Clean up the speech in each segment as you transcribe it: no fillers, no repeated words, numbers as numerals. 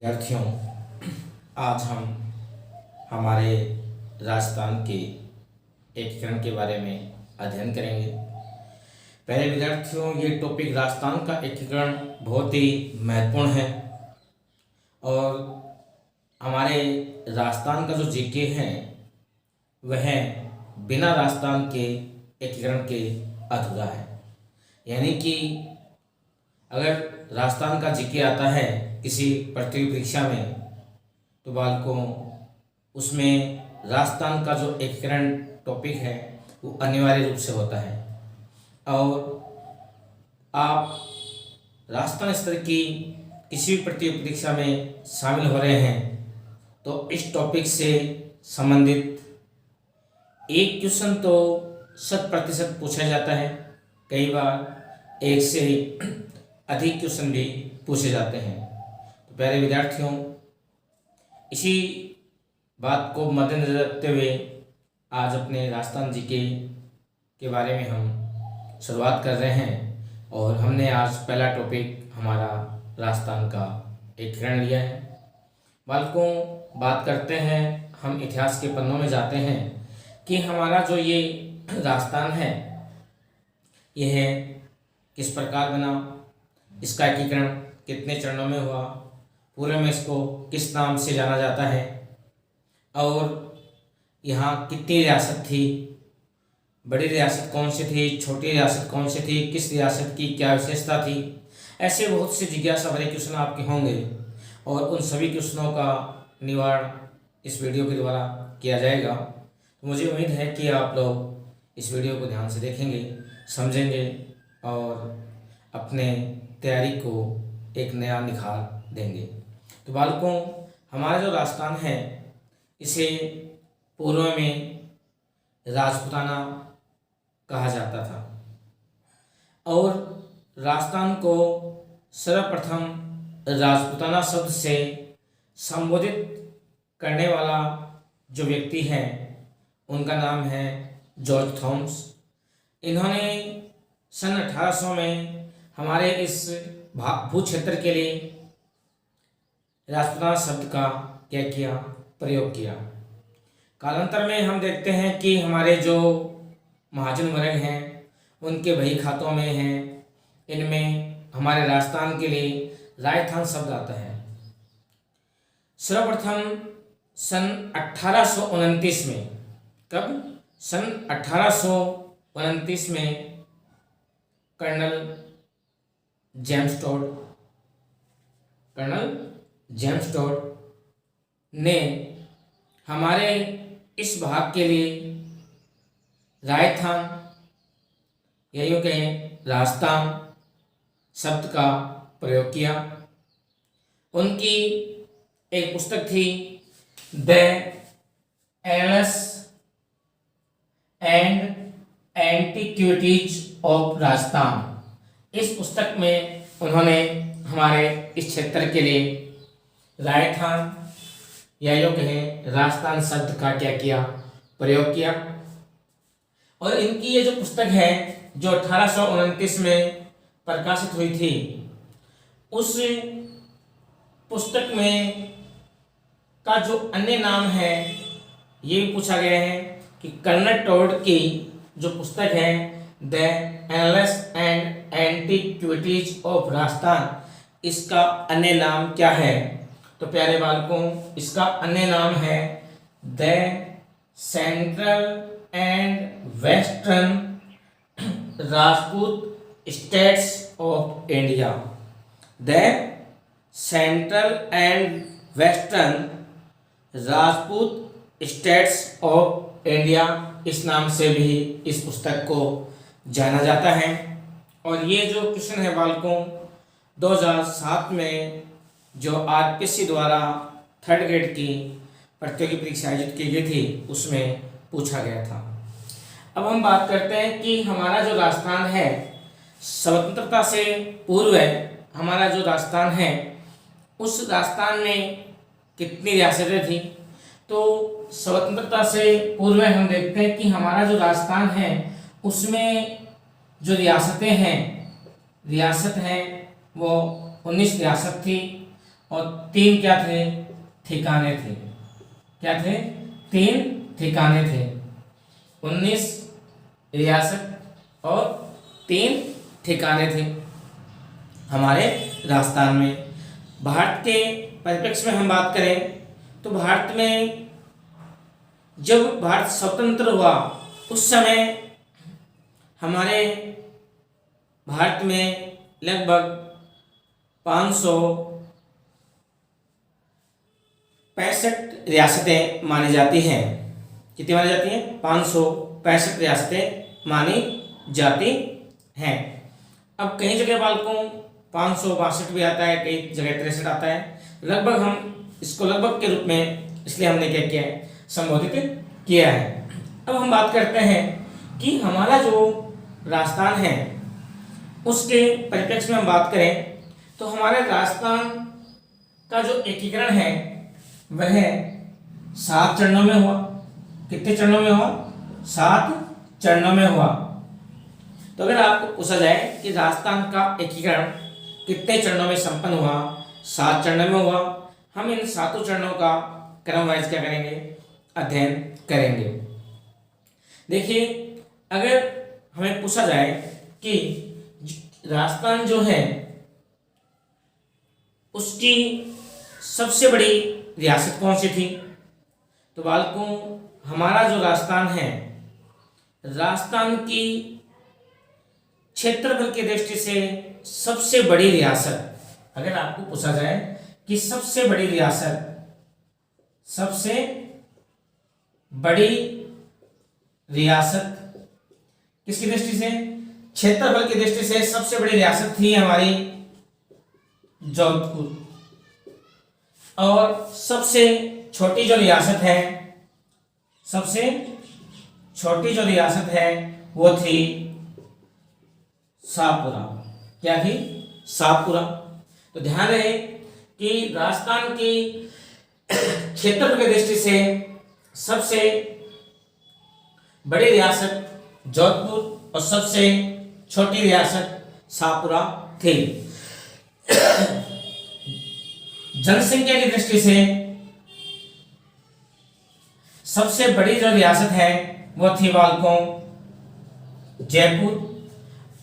विद्यार्थियों, आज हम हमारे राजस्थान के एकीकरण के बारे में अध्ययन करेंगे। पहले विद्यार्थियों, ये टॉपिक राजस्थान का एकीकरण बहुत ही महत्वपूर्ण है और हमारे राजस्थान का जो जीके है वह बिना राजस्थान के एकीकरण के अधूरा है। यानी कि अगर राजस्थान का जीके आता है किसी प्रतियोगी परीक्षा में तो बालकों उसमें राजस्थान का जो एकीकरण टॉपिक है वो अनिवार्य रूप से होता है। और आप राजस्थान स्तर की किसी भी प्रतियोगी परीक्षा में शामिल हो रहे हैं तो इस टॉपिक से संबंधित एक क्वेश्चन तो 100% पूछा जाता है, कई बार एक से अधिक क्वेश्चन भी पूछे जाते हैं। तो प्यारे विद्यार्थियों, इसी बात को मद्देनजर रखते हुए आज अपने राजस्थान जीके के बारे में हम शुरुआत कर रहे हैं और हमने आज पहला टॉपिक हमारा राजस्थान का एकीकरण लिया है। बालकों, बात करते हैं, हम इतिहास के पन्नों में जाते हैं कि हमारा जो ये राजस्थान है यह किस प्रकार बना, इसका एकीकरण कितने चरणों में हुआ, पूरे में इसको किस नाम से जाना जाता है और यहाँ कितनी रियासत थी, बड़ी रियासत कौन सी थी, छोटी रियासत कौन सी थी, किस रियासत की क्या विशेषता थी। ऐसे बहुत से जिज्ञासा भरे क्वेश्चन आपके होंगे और उन सभी क्वेश्चनों का निवारण इस वीडियो के द्वारा किया जाएगा। तो मुझे उम्मीद है कि आप लोग इस वीडियो को ध्यान से देखेंगे, समझेंगे और अपने तैयारी को एक नया निखार देंगे। तो बालकों, हमारा जो राजस्थान है इसे पूर्व में राजपूताना कहा जाता था और राजस्थान को सर्वप्रथम राजपूताना शब्द से संबोधित करने वाला जो व्यक्ति है उनका नाम है जॉर्ज थॉमस। इन्होंने सन 1800 में हमारे इस भू क्षेत्र के लिए राजपूताना शब्द का क्या किया, प्रयोग किया। कालांतर में हम देखते हैं कि हमारे जो महाजन वर्ग हैं उनके बही खातों में हैं, इनमें हमारे राजस्थान के लिए राजस्थान शब्द आता है। सर्वप्रथम सन 1829 में, कब? सन 1829 में कर्नल जेम्स टोड ने हमारे इस भाग के लिए राजस्थान या यूँ कहें राजस्थान शब्द का प्रयोग किया। उनकी एक पुस्तक थी the annuls and antiquities of Rajasthan. इस पुस्तक में उन्होंने हमारे इस क्षेत्र के लिए राजस्थान या यूँ कहें राजस्थान शब्द का क्या किया, प्रयोग किया। और इनकी ये जो पुस्तक है जो 1829 में प्रकाशित हुई थी, उस पुस्तक में का जो अन्य नाम है ये भी पूछा गया है कि कर्नल टोड की जो पुस्तक है the annuls and antiquities of Rajasthan, इसका अन्य नाम क्या है। तो प्यारे बालकों, इसका अन्य नाम है the central and western Rajput states of India. The central and western Rajput states of India, इस नाम से भी इस पुस्तक को जाना जाता है। और ये जो क्वेश्चन है बालकों 2007 में जो आरपीएससी द्वारा 3rd ग्रेड की प्रतियोगी परीक्षा आयोजित की गई थी उसमें पूछा गया था। अब हम बात करते हैं कि हमारा जो राजस्थान है स्वतंत्रता से पूर्व हमारा जो राजस्थान है उस राजस्थान में कितनी रियासतें थी। तो स्वतंत्रता से पूर्व हम देखते हैं कि हमारा जो राजस्थान है उसमें जो रियासतें हैं वो 19 रियासत थी और 3 क्या थे? ठिकाने थे। क्या थे? 3 ठिकाने थे। 19 रियासत और 3 ठिकाने थे हमारे राजस्थान में। भारत के परिप्रेक्ष्य में हम बात करें तो भारत में जब भारत स्वतंत्र हुआ उस समय हमारे भारत में लगभग 565 रियासतें मानी जाती हैं। कितनी मानी जाती हैं? 565 रियासतें मानी जाती हैं। अब कई जगह बालकों 562 भी आता है, कई जगह 63 आता है। लगभग हम इसको लगभग के रूप में इसलिए हमने क्या किया है? संबोधित किया है। अब हम बात करते हैं कि हमारा जो राजस्थान है उसके परिप्रेक्ष्य में हम बात करें तो हमारे राजस्थान का जो एकीकरण है वह 7 चरणों में हुआ। कितने चरणों में हुआ? 7 चरणों में हुआ। तो अगर आपको पूछा जाए कि राजस्थान का एकीकरण कितने चरणों में संपन्न हुआ? 7 चरणों में हुआ। हम इन 7 चरणों का क्रम वाइज क्या करेंगे? अध्ययन करेंगे। देखिए, अगर हमें पूछा जाए कि राजस्थान जो है उसकी सबसे बड़ी रियासत कौन सी थी? तो बालकों, हमारा जो राजस्थान है, राजस्थान की क्षेत्रफल की दृष्टि से सबसे बड़ी रियासत, अगर आपको पूछा जाए कि सबसे बड़ी रियासत, सबसे बड़ी रियासत किसकी दृष्टि से? क्षेत्रफल की दृष्टि से सबसे बड़ी रियासत थी हमारी जोधपुर। और सबसे छोटी जो रियासत है, सबसे छोटी जो रियासत है वो थी शाहपुरा। क्या थी? शाहपुरा। तो ध्यान रहे कि राजस्थान की क्षेत्रफल की दृष्टि से सबसे बड़ी रियासत जोधपुर और सबसे छोटी रियासत शाहपुरा थी। जनसंख्या की दृष्टि से सबसे बड़ी जो रियासत है वो थी बालकों जयपुर।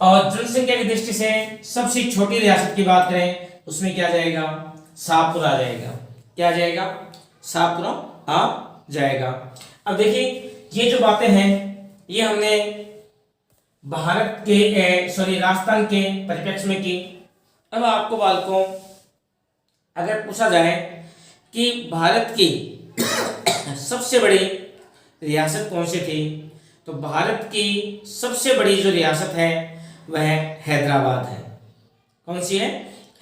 और जनसंख्या की दृष्टि से सबसे छोटी रियासत की बात करें उसमें क्या जाएगा? शाहपुरा आ जाएगा। क्या आ जाएगा? शाहपुरा आ जाएगा। अब देखिए, ये जो बातें हैं ये हमने भारत के राजस्थान के परिप्रेक्ष्य में की। अब आपको बालकों अगर पूछा जाए कि भारत की सबसे बड़ी रियासत कौन सी थी, तो भारत की सबसे बड़ी जो रियासत है वह हैदराबाद है। कौन सी है?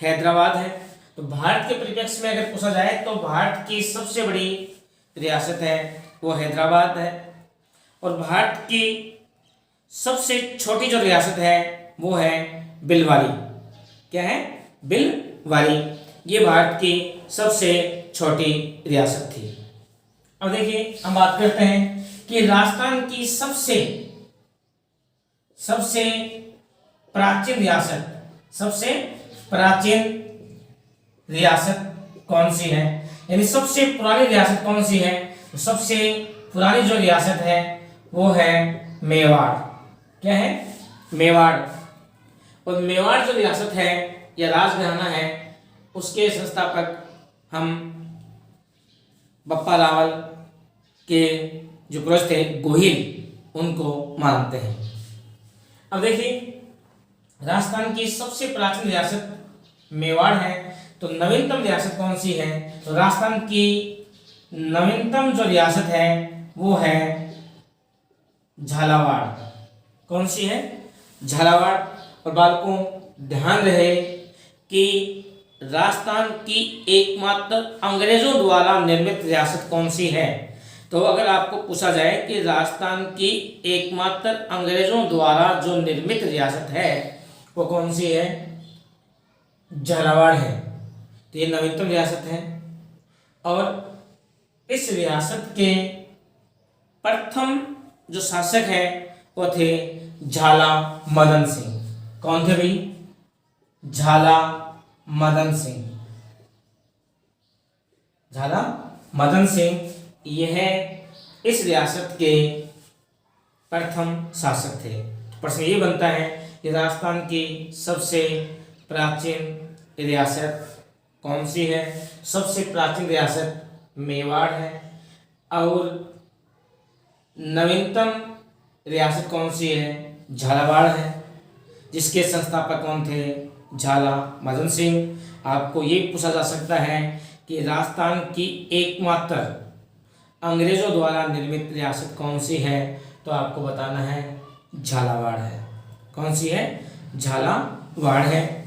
हैदराबाद है। तो भारत के परिप्रेक्ष्य में अगर पूछा जाए तो भारत की सबसे बड़ी रियासत है वो हैदराबाद है। और भारत की सबसे छोटी जो रियासत है वो है बिलवारी। क्या है? बिलवारी। ये भारत की सबसे छोटी रियासत थी। अब देखिए, हम बात करते हैं कि राजस्थान की सबसे प्राचीन रियासत, सबसे प्राचीन रियासत कौन सी है, यानी सबसे पुरानी रियासत कौन सी है? तो सबसे पुरानी जो रियासत है वो है मेवाड़। क्या है? मेवाड़। और मेवाड़ जो रियासत है या राजघराना है उसके संस्थापक हम बप्पा रावल के जो पुरुष थे गोहिल, उनको मानते हैं। अब देखिए, राजस्थान की सबसे प्राचीन रियासत मेवाड़ है। तो नवीनतम रियासत कौन सी है? तो राजस्थान की नवीनतम जो रियासत है वो है झालावाड़। कौन सी है? झालावाड़। और बालकों ध्यान रहे कि राजस्थान की एकमात्र अंग्रेजों द्वारा निर्मित रियासत कौन सी है? तो अगर आपको पूछा जाए कि राजस्थान की एकमात्र अंग्रेजों द्वारा जो निर्मित रियासत है वो कौन सी है? झालावाड़ है। तो ये नवीनतम रियासत है। और इस रियासत के प्रथम जो शासक है वो थे झाला मदन सिंह। कौन थे भाई? झाला मदन सिंह। झाला मदन सिंह यह इस रियासत के प्रथम शासक थे। प्रश्न ये बनता है कि राजस्थान की सबसे प्राचीन रियासत कौन सी है? सबसे प्राचीन रियासत मेवाड़ है। और नवीनतम रियासत कौन सी है? झालावाड़ है, जिसके संस्थापक कौन थे? झाला मदन सिंह। आपको ये पूछा जा सकता है कि राजस्थान की एकमात्र अंग्रेजों द्वारा निर्मित रियासत कौन सी है? तो आपको बताना है झालावाड़ है। कौन सी है? झालावाड़ है।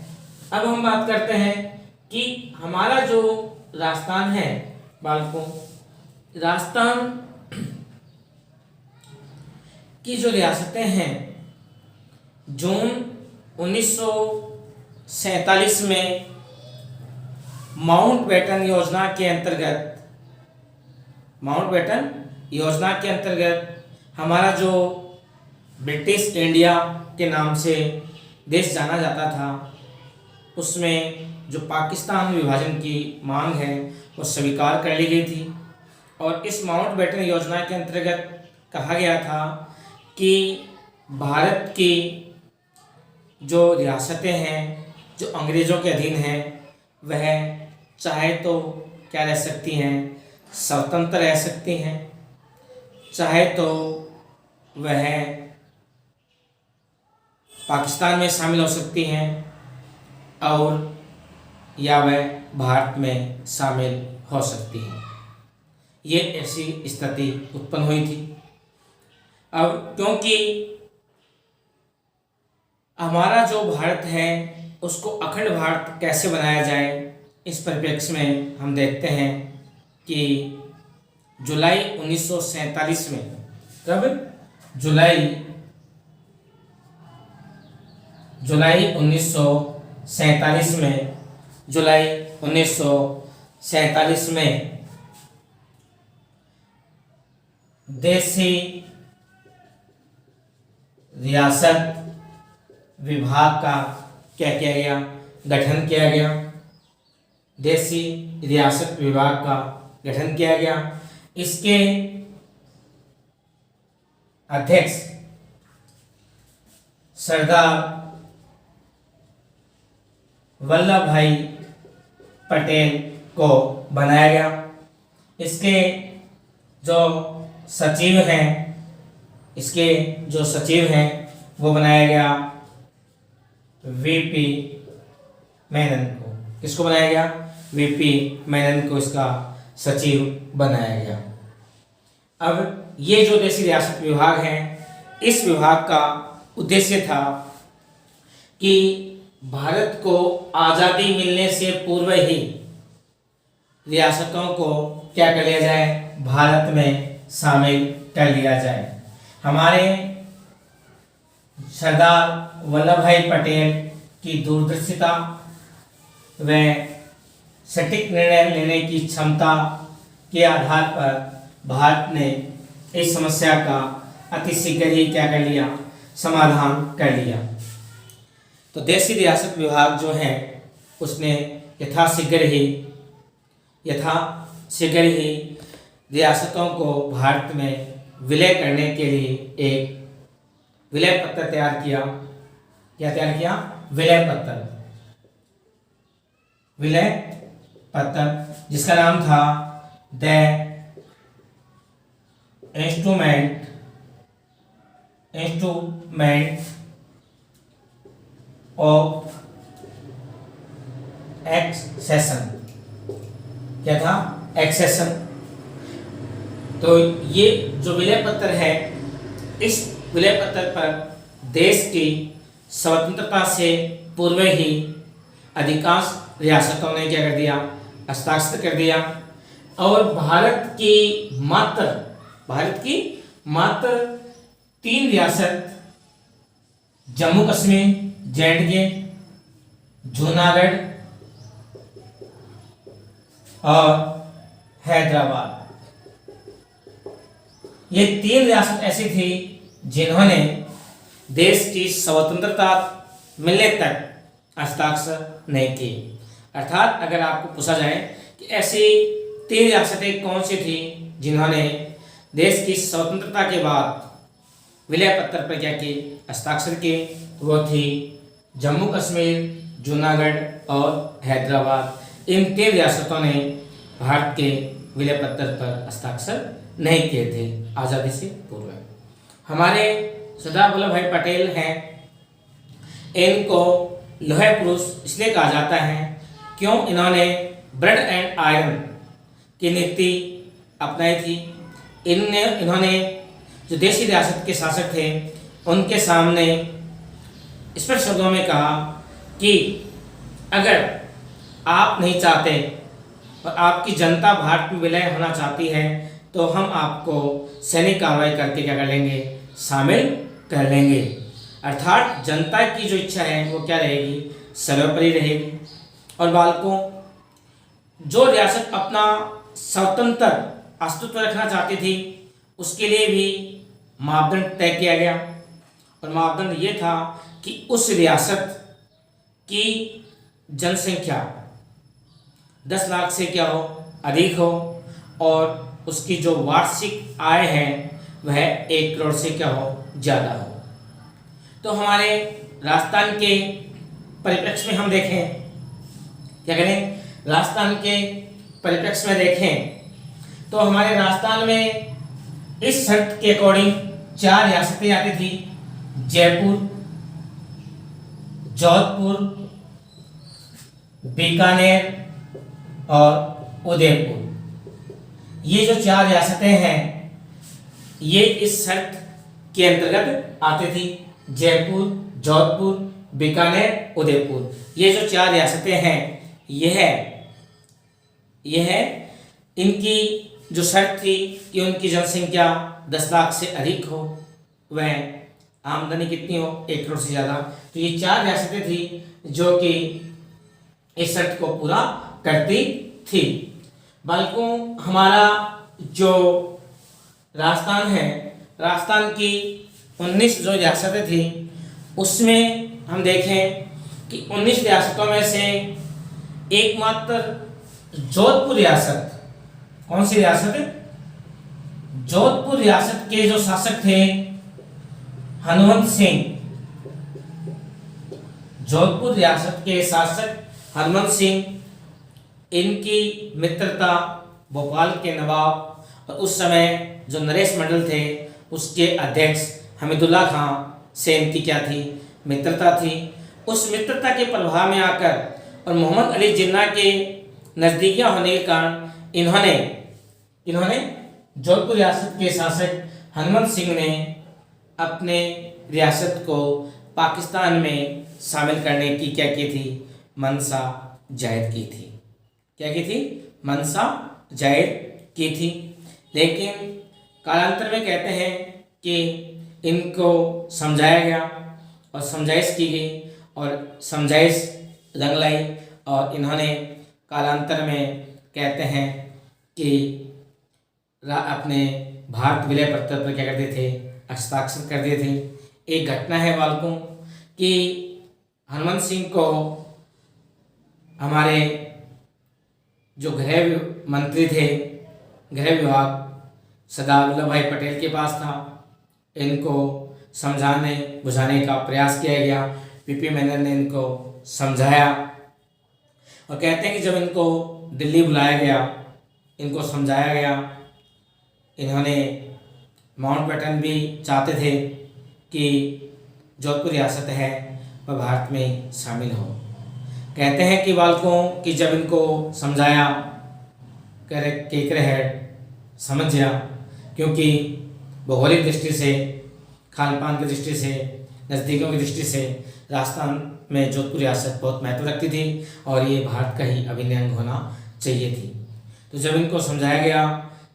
अब हम बात करते हैं कि हमारा जो राजस्थान है बालकों, राजस्थान की जो रियासतें हैं जून 1947 में माउंटबेटन योजना के अंतर्गत हमारा जो ब्रिटिश इंडिया के नाम से देश जाना जाता था, उसमें जो पाकिस्तान विभाजन की मांग है वो स्वीकार कर ली गई थी। और इस माउंटबेटन योजना के अंतर्गत कहा गया था कि भारत की जो रियासतें हैं जो अंग्रेज़ों के अधीन हैं वह चाहे तो क्या रह सकती हैं? स्वतंत्र रह सकती हैं, चाहे तो वह पाकिस्तान में शामिल हो सकती हैं, और या वह भारत में शामिल हो सकती हैं। ये ऐसी स्थिति उत्पन्न हुई थी। अब क्योंकि हमारा जो भारत है उसको अखंड भारत कैसे बनाया जाए, इस परिप्रेक्ष्य में हम देखते हैं कि जुलाई 1947 में, कब? जुलाई 1947 में, जुलाई 1947 में देशी रियासत विभाग का क्या किया गया? गठन किया गया। देशी रियासत विभाग का गठन किया गया। इसके अध्यक्ष सरदार वल्लभ भाई पटेल को बनाया गया। इसके जो सचिव हैं वो बनाया गया वीपी मेनन को। किसको बनाया गया? वीपी मेनन को इसका सचिव बनाया गया। अब ये जो देशी रियासत विभाग है, इस विभाग का उद्देश्य था कि भारत को आज़ादी मिलने से पूर्व ही रियासतों को क्या कर लिया जाए? भारत में शामिल कर लिया जाए। हमारे सरदार वल्लभ भाई पटेल की दूरदर्शिता व सटीक निर्णय लेने की क्षमता के आधार पर भारत ने इस समस्या का अतिशीघ्र ही क्या कर लिया? समाधान कर लिया। तो देशी रियासत विभाग जो है उसने यथाशीघ्र ही रियासतों को भारत में विलय करने के लिए एक विलय पत्र तैयार किया। क्या तैयार किया? विलय पत्र, जिसका नाम था द इंस्ट्रूमेंट ऑफ एक्सेशन। क्या था? एक्सेशन। तो ये जो विलय पत्र है, इस विलय पत्र पर देश की स्वतंत्रता से पूर्व ही अधिकांश रियासतों ने क्या कर दिया? हस्ताक्षर कर दिया। और भारत की मात्र 3 रियासत, जम्मू कश्मीर, जे&के, जूनागढ़ और हैदराबाद, ये 3 रियासत ऐसी थी जिन्होंने देश की स्वतंत्रता मिलने तक हस्ताक्षर नहीं किए। अर्थात अगर आपको पूछा जाए कि ऐसी 3 रियासतें कौन सी थी जिन्होंने देश की स्वतंत्रता के बाद विलय पत्र पर क्या किए, हस्ताक्षर किए? वो थी जम्मू कश्मीर, जूनागढ़ और हैदराबाद। इन 3 रियासतों ने भारत के विलय पत्र पर हस्ताक्षर नहीं किए थे आज़ादी से पूर्व। हमारे सरदार वल्लभ भाई पटेल हैं, इनको लोहे पुरुष इसलिए कहा जाता है क्यों? इन्होंने ब्रेड एंड आयरन की नीति अपनाई थी। इन्होंने जो देशी रियासत के शासक थे उनके सामने स्पष्ट शब्दों में कहा कि अगर आप नहीं चाहते और आपकी जनता भारत में विलय होना चाहती है तो हम आपको सैनिक कार्रवाई करके क्या कर लेंगे, शामिल कर लेंगे। अर्थात जनता की जो इच्छा है वो क्या रहेगी, सर्वोपरि रहेगी। और बालकों, जो रियासत अपना स्वतंत्र अस्तित्व रखना चाहती थी उसके लिए भी मापदंड तय किया गया। और मापदंड ये था कि उस रियासत की जनसंख्या 10 लाख से क्या हो, अधिक हो, और उसकी जो वार्षिक आय है वह 1 करोड़ से क्या हो, ज़्यादा हो। तो हमारे राजस्थान के परिप्रेक्ष्य में हम देखें, क्या करें, राजस्थान के परिप्रेक्ष्य में देखें तो हमारे राजस्थान में इस शर्त के अकॉर्डिंग 4 रियासतें आती थी, जयपुर, जोधपुर, बीकानेर और उदयपुर। ये जो 4 रियासतें हैं ये इस शर्त के अंतर्गत आती थी, जयपुर, जोधपुर, बीकानेर, उदयपुर। ये जो 4 रियासतें हैं यह इनकी जो शर्त थी कि उनकी जनसंख्या 10 लाख से अधिक हो, वह आमदनी कितनी हो, 1 करोड़ से ज़्यादा। तो ये 4 रियासतें थी जो कि इस शर्त को पूरा करती थी। बालकों, हमारा जो राजस्थान है, राजस्थान की 19 जो रियासतें थी उसमें हम देखें कि 19 रियासतों में से एकमात्र जोधपुर रियासत, कौन सी रियासत है, जोधपुर रियासत के जो शासक थे हनुमंत सिंह, जोधपुर रियासत के शासक हनुमंत सिंह, इनकी मित्रता भोपाल के नवाब और उस समय जो नरेश मंडल थे उसके अध्यक्ष हमीदुल्ला खां से इनकी क्या थी, मित्रता थी। उस मित्रता के प्रभाव में आकर और मोहम्मद अली जिन्ना के नज़दीकियाँ होने के कारण इन्होंने जोधपुर रियासत के शासक हनुमंत सिंह ने अपने रियासत को पाकिस्तान में शामिल करने की क्या की थी, मंशा जाहिर की थी। क्या की थी, मंशा जाहिर की थी। लेकिन कालांतर में कहते हैं कि इनको समझाया गया और समझाइश की गई और समझाइश रंग लाई और इन्होंने कालांतर में कहते हैं कि अपने भारत विलय पत्र पर क्या करते थे, हस्ताक्षर कर दिए थे। एक घटना है बालकों कि हनुमंत सिंह को हमारे जो गृह मंत्री थे, गृह विभाग सरदार वल्लभ भाई पटेल के पास था। इनको समझाने बुझाने का प्रयास किया गया, पीपी मेनन ने इनको समझाया और कहते हैं कि जब इनको दिल्ली बुलाया गया, इनको समझाया गया, इन्होंने माउंटबेटन भी चाहते थे कि जोधपुर रियासत है वह भारत में शामिल हो। कहते हैं कि बालकों कि जब इनको समझाया, केकरेहेड समझ गया, क्योंकि भौगोलिक दृष्टि से, खान पान की दृष्टि से, नज़दीकों की दृष्टि से राजस्थान में जोधपुर रियासत बहुत महत्व रखती थी और ये भारत का ही अभिन्न अंग होना चाहिए थी। तो जब इनको समझाया गया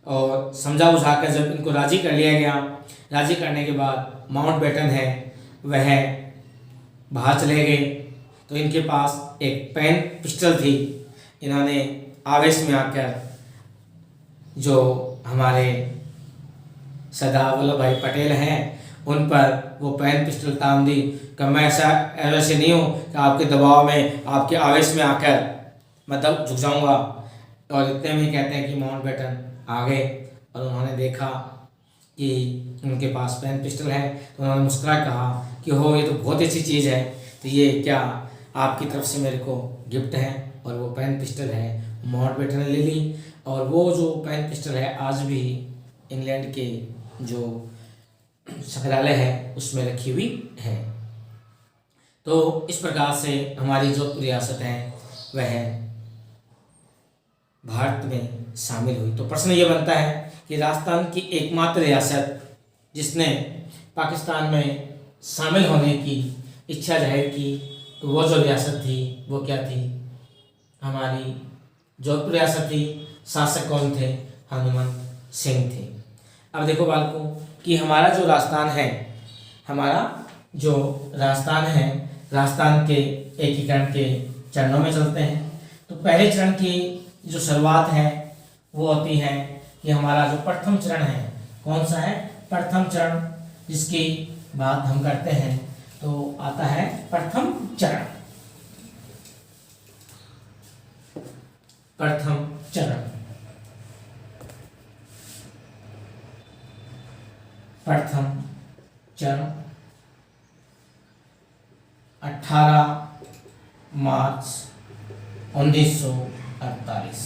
और समझा बुझाकर जब इनको राज़ी कर लिया गया, राज़ी करने के बाद माउंटबेटन है वह बाहर चले गए। तो इनके पास एक पेन पिस्टल थी। इन्होंने आवेश में आकर जो हमारे सरदार वल्लभ भाई पटेल हैं उन पर वो पेन पिस्टल तान दी कि मैं ऐसे नहीं हूँ कि आपके दबाव में, आपके आवेश में आकर मैं झुक जाऊँगा। और इतने में कहते हैं कि माउंटबेटन आ गए और उन्होंने देखा कि उनके पास पेन पिस्टल है, तो उन्होंने मुस्कुरा कहा कि हो ये तो बहुत अच्छी चीज़ है, तो ये क्या आपकी तरफ से मेरे को गिफ्ट है। और वो पेन पिस्टल है माउंटबेटन ने ले ली, और वो जो पेन पिस्टल है आज भी इंग्लैंड के जो संग्रहालय है उसमें रखी हुई है। तो इस प्रकार से हमारी जोधपुर रियासत है वह भारत में शामिल हुई। तो प्रश्न ये बनता है कि राजस्थान की एकमात्र रियासत जिसने पाकिस्तान में शामिल होने की इच्छा जाहिर की, तो वो जो रियासत थी वो क्या थी? हमारी जोधपुर रियासत थी। शासक कौन थे? हनुमंत सिंह थे। अब देखो बालकों कि हमारा जो राजस्थान है, हमारा जो राजस्थान है, राजस्थान के एकीकरण के चरणों में चलते हैं। तो पहले चरण की जो शुरुआत है वो होती है कि हमारा जो प्रथम चरण है, कौन सा है? प्रथम चरण, जिसकी बात हम करते हैं तो आता है प्रथम चरण। प्रथम चरण, प्रथम चरण 18 मार्च 1948।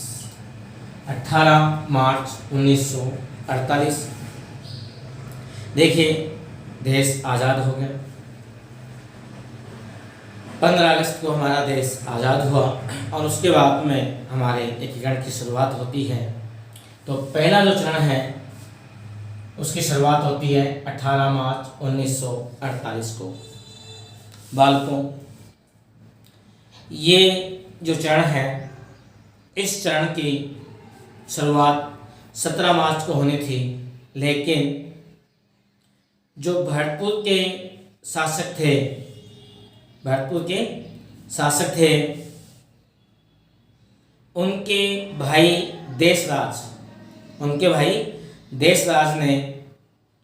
18 मार्च 1948 देखिए देश आज़ाद हो गया। 15 अगस्त को हमारा देश आज़ाद हुआ और उसके बाद में हमारे एकीकरण की शुरुआत होती है। तो पहला जो चरण है उसकी शुरुआत होती है 18 मार्च 1948 को। बालकों ये जो चरण है, इस चरण की शुरुआत 17 मार्च को होनी थी, लेकिन जो भरतपुर के शासक थे, भरतपुर के शासक थे, उनके भाई देशराज ने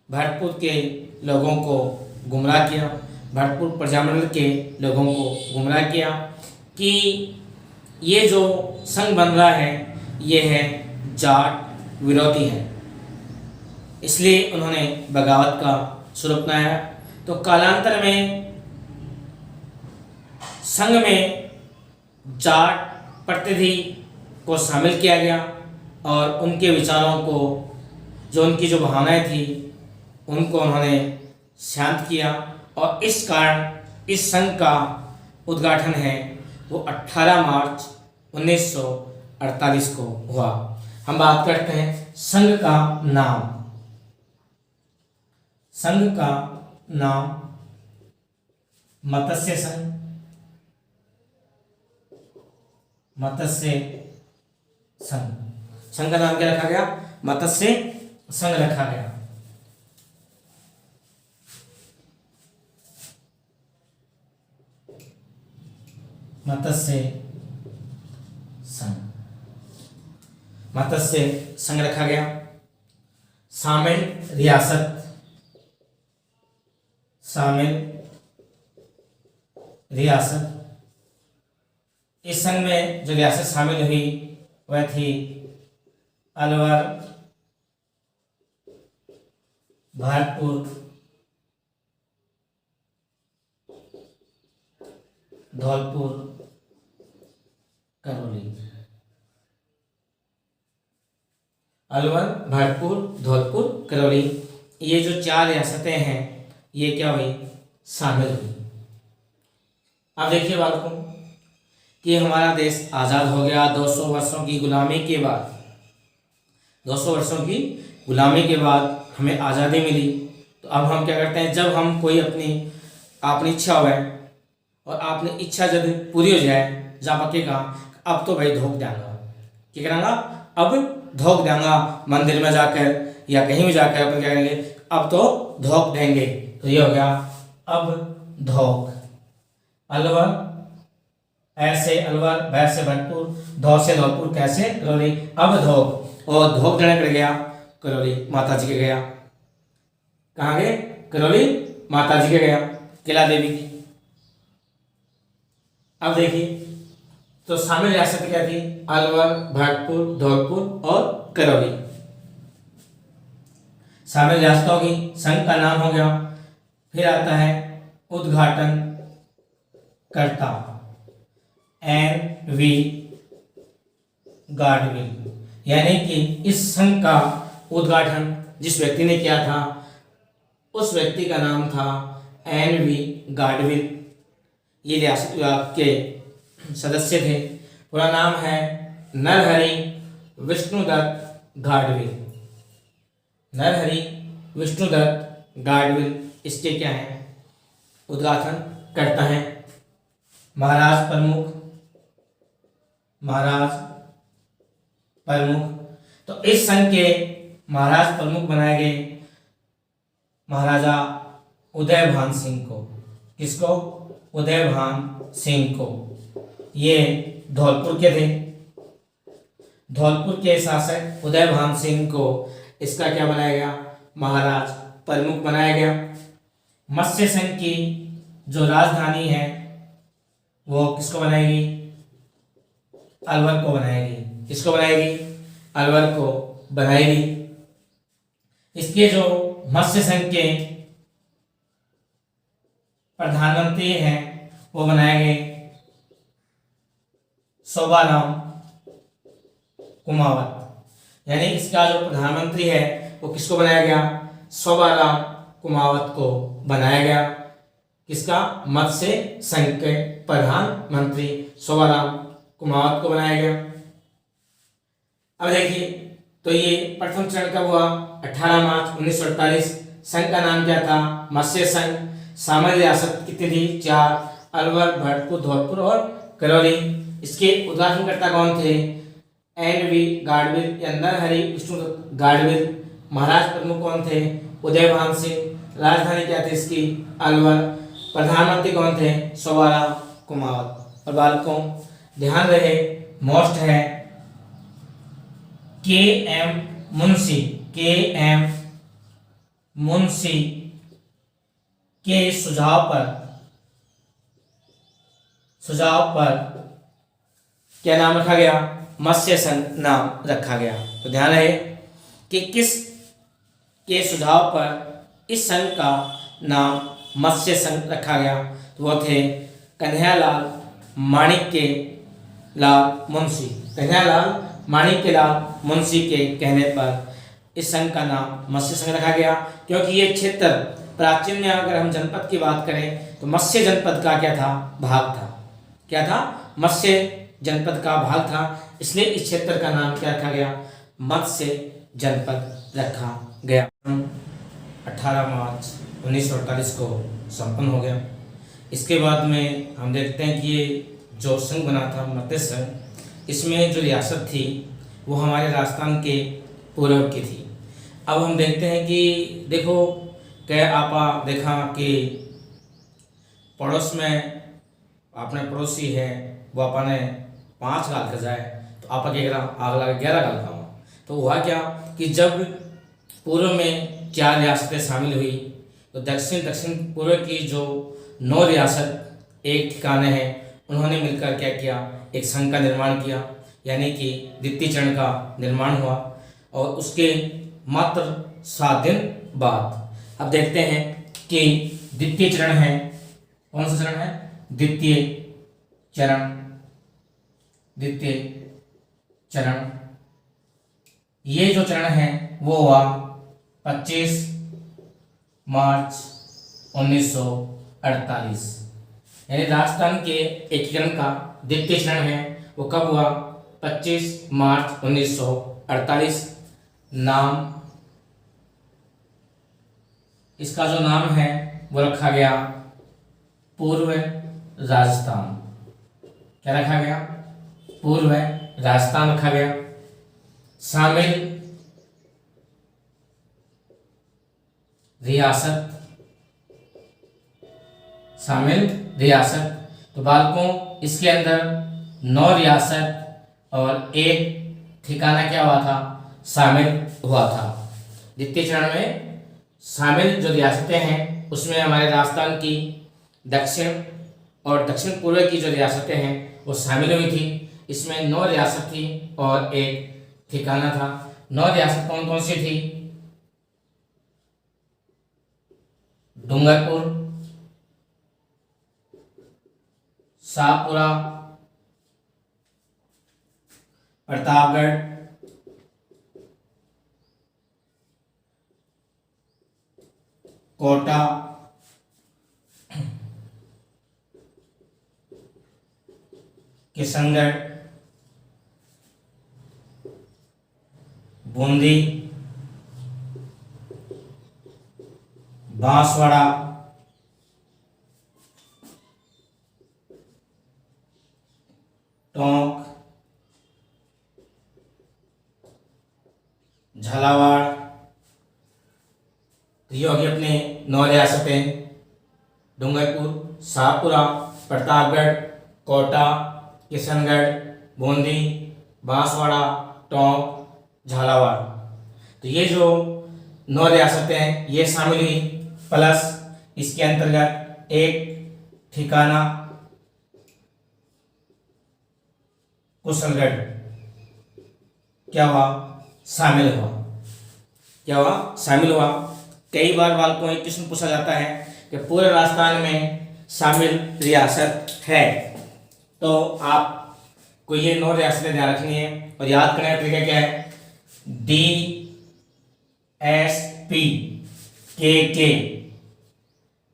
भरतपुर के लोगों को गुमराह किया, भरतपुर प्रजामंडल के लोगों को गुमराह किया कि ये जो संघ बन रहा है ये है जाट विरोधी है। इसलिए उन्होंने बगावत का स्वरूप अपनाया। तो कालांतर में संघ में जाट प्रतिनिधि को शामिल किया गया और उनके विचारों को, जो उनकी जो भावनाएं थी, उनको उन्होंने शांत किया और इस कारण इस संघ का उद्घाटन है वो 18 मार्च 1948 को हुआ। हम बात करते हैं संघ का नाम। संघ का नाम मत्स्य संघ, मत्स्य संघ। संघ का नाम क्या रखा गया? मत्स्य संघ रखा गया। मत्स्य संघ, मत्स्य संघ रखा गया। शामिल रियासत, शामिल रियासत। इस संघ में जो रियासत शामिल हुई वह थी अलवर, भरतपुर, धौलपुर, करौली। अलवर, भरतपुर, धौलपुर, करौली, ये जो 4 रियासतें हैं ये क्या हुई? शामिल हुई। अब देखिए बालकों कि हमारा देश आज़ाद हो गया 200 वर्षों की गुलामी के बाद। 200 वर्षों की गुलामी के बाद हमें आज़ादी मिली। तो अब हम क्या करते हैं, जब हम कोई अपनी इच्छा हो और आपने इच्छा जब पूरी हो जाए, जब पक्केगा अब तो भाई धोख देंगा, क्या करेंगा? अब धोख देंगा, मंदिर में जाकर या कहीं भी जाकर अपन क्या करेंगे? अब तो धोख देंगे। तो ये हो गया अब धोख। अलवर ऐसे अलवर, वैसे भरतपुर, धौ से धौलपुर, कैसे करौली, अब धोख। और धोख देने पड़ गया करौली माता जी के गया। कहाँ गए? करौली माता जी के गया, किला देवी की। अब देखिए तो शामिल रियासत क्या थी? अलवर, भरतपुर, धौलपुर और करौली शामिल रियासत होगी। संघ का नाम हो गया। फिर आता है उद्घाटन कर्ता NV गाडविल, यानी कि इस संघ का उद्घाटन जिस व्यक्ति ने किया था उस व्यक्ति का नाम था NV गाडविल। ये रियासत विभाग के सदस्य थे। पूरा नाम है नरहरि विष्णुदत्त गाडविल। नरहरि विष्णुदत्त गाडविल इसके क्या है? उद्घाटन करता है। महाराज प्रमुख, महाराज प्रमुख, तो इस संघ के महाराज प्रमुख बनाए गए महाराजा उदयभान सिंह को। किसको? उदयभान सिंह को। ये धौलपुर के थे। धौलपुर के शासक उदयभान सिंह को इसका क्या बनाया गया? महाराज प्रमुख बनाया गया। मत्स्य संघ की जो राजधानी है वो किसको बनाएगी? अलवर को बनाएगी। किसको बनाएगी? अलवर को बनाएगी। इसके जो मत्स्य संघ के प्रधानमंत्री हैं वो बनाए गए शोभाराम कुमावत, यानी इसका जो प्रधानमंत्री है वो किसको बनाया गया? शोभाराम कुमावत को बनाया गया। किसका? मत्स्य संघ के प्रधानमंत्री शोभाराम कुमावत को बनाया गया। अब देखिए, तो ये प्रथम चरण कब हुआ? 18 मार्च 1948। संघ का नाम क्या था? मत्स्य संघ। शामिल रियासत कितनी थी? 4, अलवर, भरतपुर, धौलपुर और करौली। इसके उद्घाटनकर्ता कौन थे? NV गाडविल या नरहरि विष्णुदत्त गाडविल। महाराज प्रमुख कौन थे? उदयभान सिंह। राजधानी क्या थी इसकी? अलवर। प्रधानमंत्री कौन थे? शोभाराम कुमावत। और बालकों ध्यान रहे, मोस्ट है KM मुंशी। KM मुंशी के सुझाव पर क्या नाम रखा गया? मत्स्य संघ नाम रखा गया। तो ध्यान रहे कि किस के सुझाव पर इस संघ का नाम मत्स्य संघ रखा गया। तो वो थे कन्हैयालाल माणिक्य लाल मुंशी। कन्हैयालाल माणिक्य लाल मुंशी के कहने पर इस संघ का नाम मत्स्य संघ रखा गया, क्योंकि ये क्षेत्र प्राचीन में अगर हम जनपद की बात करें तो मत्स्य जनपद का क्या था? भाग था। क्या था? मत्स्य जनपद का भाग था। इसलिए इस क्षेत्र का नाम क्या रखा गया? मत्स्य जनपद रखा गया। 18 मार्च 1948 को संपन्न हो गया। इसके बाद में हम देखते हैं कि ये जो संघ बना था मत्स्य संघ, इसमें जो रियासत थी वो हमारे राजस्थान के पूर्व की थी। अब हम देखते हैं कि देखो क्या आपा देखा कि पड़ोस में अपने पड़ोसी है वो अपने 5 गाल कर जाए तो आपा क्या करा? आग लगा 11 गाल का। तो हुआ क्या कि जब पूर्व में 4 रियासतें शामिल हुई तो दक्षिण पूर्व की जो 9 रियासत एक ठिकाने हैं उन्होंने मिलकर क्या किया? एक संघ का निर्माण किया, यानी कि द्वितीय चरण का निर्माण हुआ। और उसके मात्र 7 दिन बाद अब देखते हैं कि द्वितीय चरण है। कौन सा चरण है? द्वितीय चरण। द्वितीय चरण, ये जो चरण है वो हुआ 25 मार्च 1948, यानी राजस्थान के एकीकरण का द्वितीय चरण है वो कब हुआ? 25 मार्च 1948। नाम, इसका जो नाम है वो रखा गया पूर्व राजस्थान। क्या रखा गया? पूर्व राजस्थान रखा गया। शामिल रियासत, शामिल रियासत। तो बालकों इसके अंदर 9 रियासत और एक ठिकाना क्या हुआ था? शामिल हुआ था। द्वितीय चरण में शामिल जो रियासतें हैं उसमें हमारे राजस्थान की दक्षिण और दक्षिण पूर्व की जो रियासतें हैं वो शामिल हुई थी। इसमें 9 रियासत थी और एक ठिकाना था। 9 रियासत कौन कौन सी थी? डूंगरपुर, शाहपुरा, प्रतापगढ़, कोटा, किशनगढ़, बूंदी, बांसवाड़ा, टोंक, झालावाड़। तो ये होगी अपने 9 रियासतें। डूंगरपुर, शाहपुरा, प्रतापगढ़, कोटा, किशनगढ़, बूंदी, बांसवाड़ा, टोंक, झालावाड़। तो ये जो 9 रियासतें हैं ये शामिल हुई, प्लस इसके अंतर्गत एक ठिकाना कुशलगढ़ क्या हुआ? शामिल हुआ। क्या हुआ? शामिल हुआ। कई बार बालकों को एक क्वेश्चन पूछा जाता है कि पूरे राजस्थान में शामिल रियासत है, तो आपको ये 9 रियासतें ध्यान रखनी है और याद करने का तरीका क्या है? DSP KK,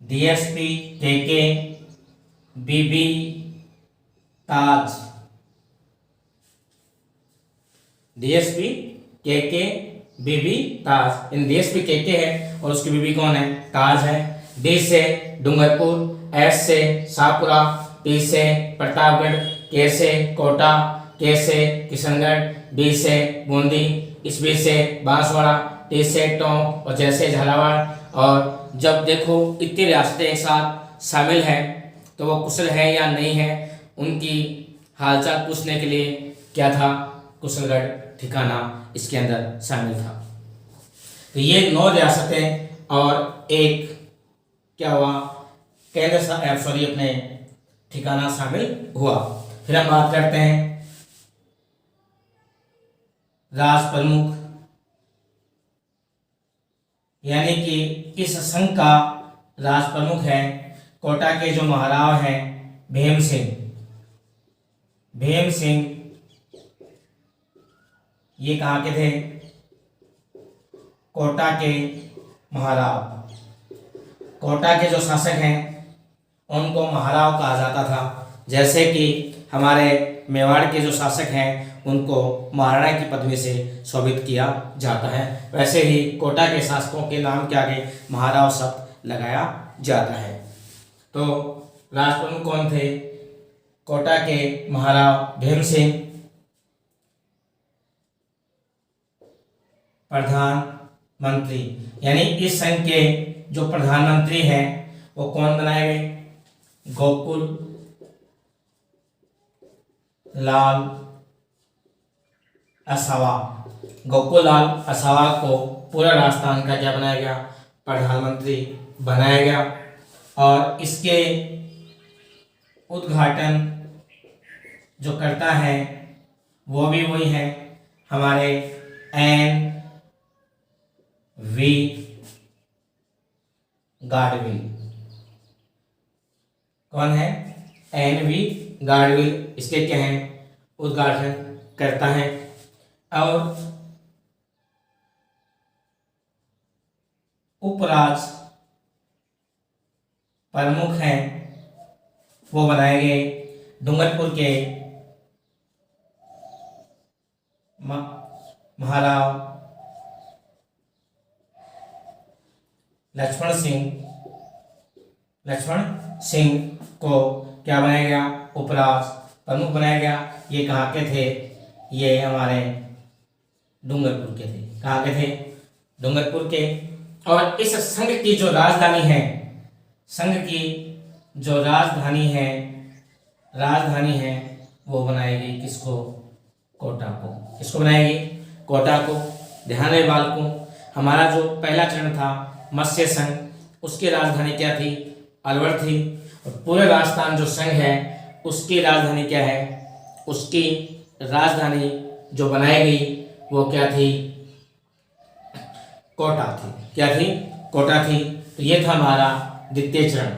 DSP KK, BB ताज, DSP KK BB ताज। इन DSP KK है और उसकी BB कौन है? ताज है। D से डूंगरपुर, S से शाहपुरा, P से प्रतापगढ़, K से कोटा, K से किशनगढ़, B से बूंदी, इस B से बांसवाड़ा, T से टोंक और जैसे झालावाड़। और जब देखो इतनी रियासतें एक साथ शामिल हैं तो वो कुशल है या नहीं है, उनकी हालचाल पूछने के लिए क्या था? कुशलगढ़ ठिकाना इसके अंदर शामिल था। तो ये 9 रियासतें और एक क्या हुआ? अपने ठिकाना शामिल हुआ। फिर हम बात करते हैं राज प्रमुख, यानी कि इस संघ का राज प्रमुख है कोटा के जो महाराव हैं भीम सिंह। भीम सिंह ये कहाँ के थे? कोटा के महाराव। कोटा के जो शासक हैं उनको महाराव कहा जाता था। जैसे कि हमारे मेवाड़ के जो शासक हैं उनको महाराणा की पदवी से शोभित किया जाता है, वैसे ही कोटा के शासकों के नाम के आगे महाराव शब्द लगाया जाता है। तो राजप्रमुख कौन थे? कोटा के महाराव भीम सिंह। प्रधानमंत्री, यानी इस संघ के जो प्रधानमंत्री हैं वो कौन बनाए गए? गोकुल लाल असावा। गोकुल लाल असावा को पूरा राजस्थान का क्या बनाया गया? प्रधानमंत्री बनाया गया। और इसके उद्घाटन जो करता है वो भी वही है हमारे NV गाडविल। कौन है? NV गाडविल इसके क्या है? उद्घाटन करता है। और उपराज प्रमुख हैं वो बनाए गए डूंगरपुर के महाराव लक्ष्मण सिंह को क्या बनाया गया? उपराज प्रमुख बनाया गया। ये कहाँ के थे? ये हमारे डूंगरपुर के थे। कहाँ के थे? डूंगरपुर के। और इस संघ की जो राजधानी है, संघ की जो राजधानी है वो बनाएगी किसको? कोटा को। किसको बनाएगी? कोटा को। ध्यान रहे बालकों, हमारा जो पहला चरण था मत्स्य संघ, उसकी राजधानी क्या थी? अलवर थी। और पूरे राजस्थान जो संघ है उसकी राजधानी क्या है, उसकी राजधानी जो बनाई गई वो क्या थी, कोटा थी। क्या थी, कोटा थी। तो ये था हमारा द्वितीय चरण।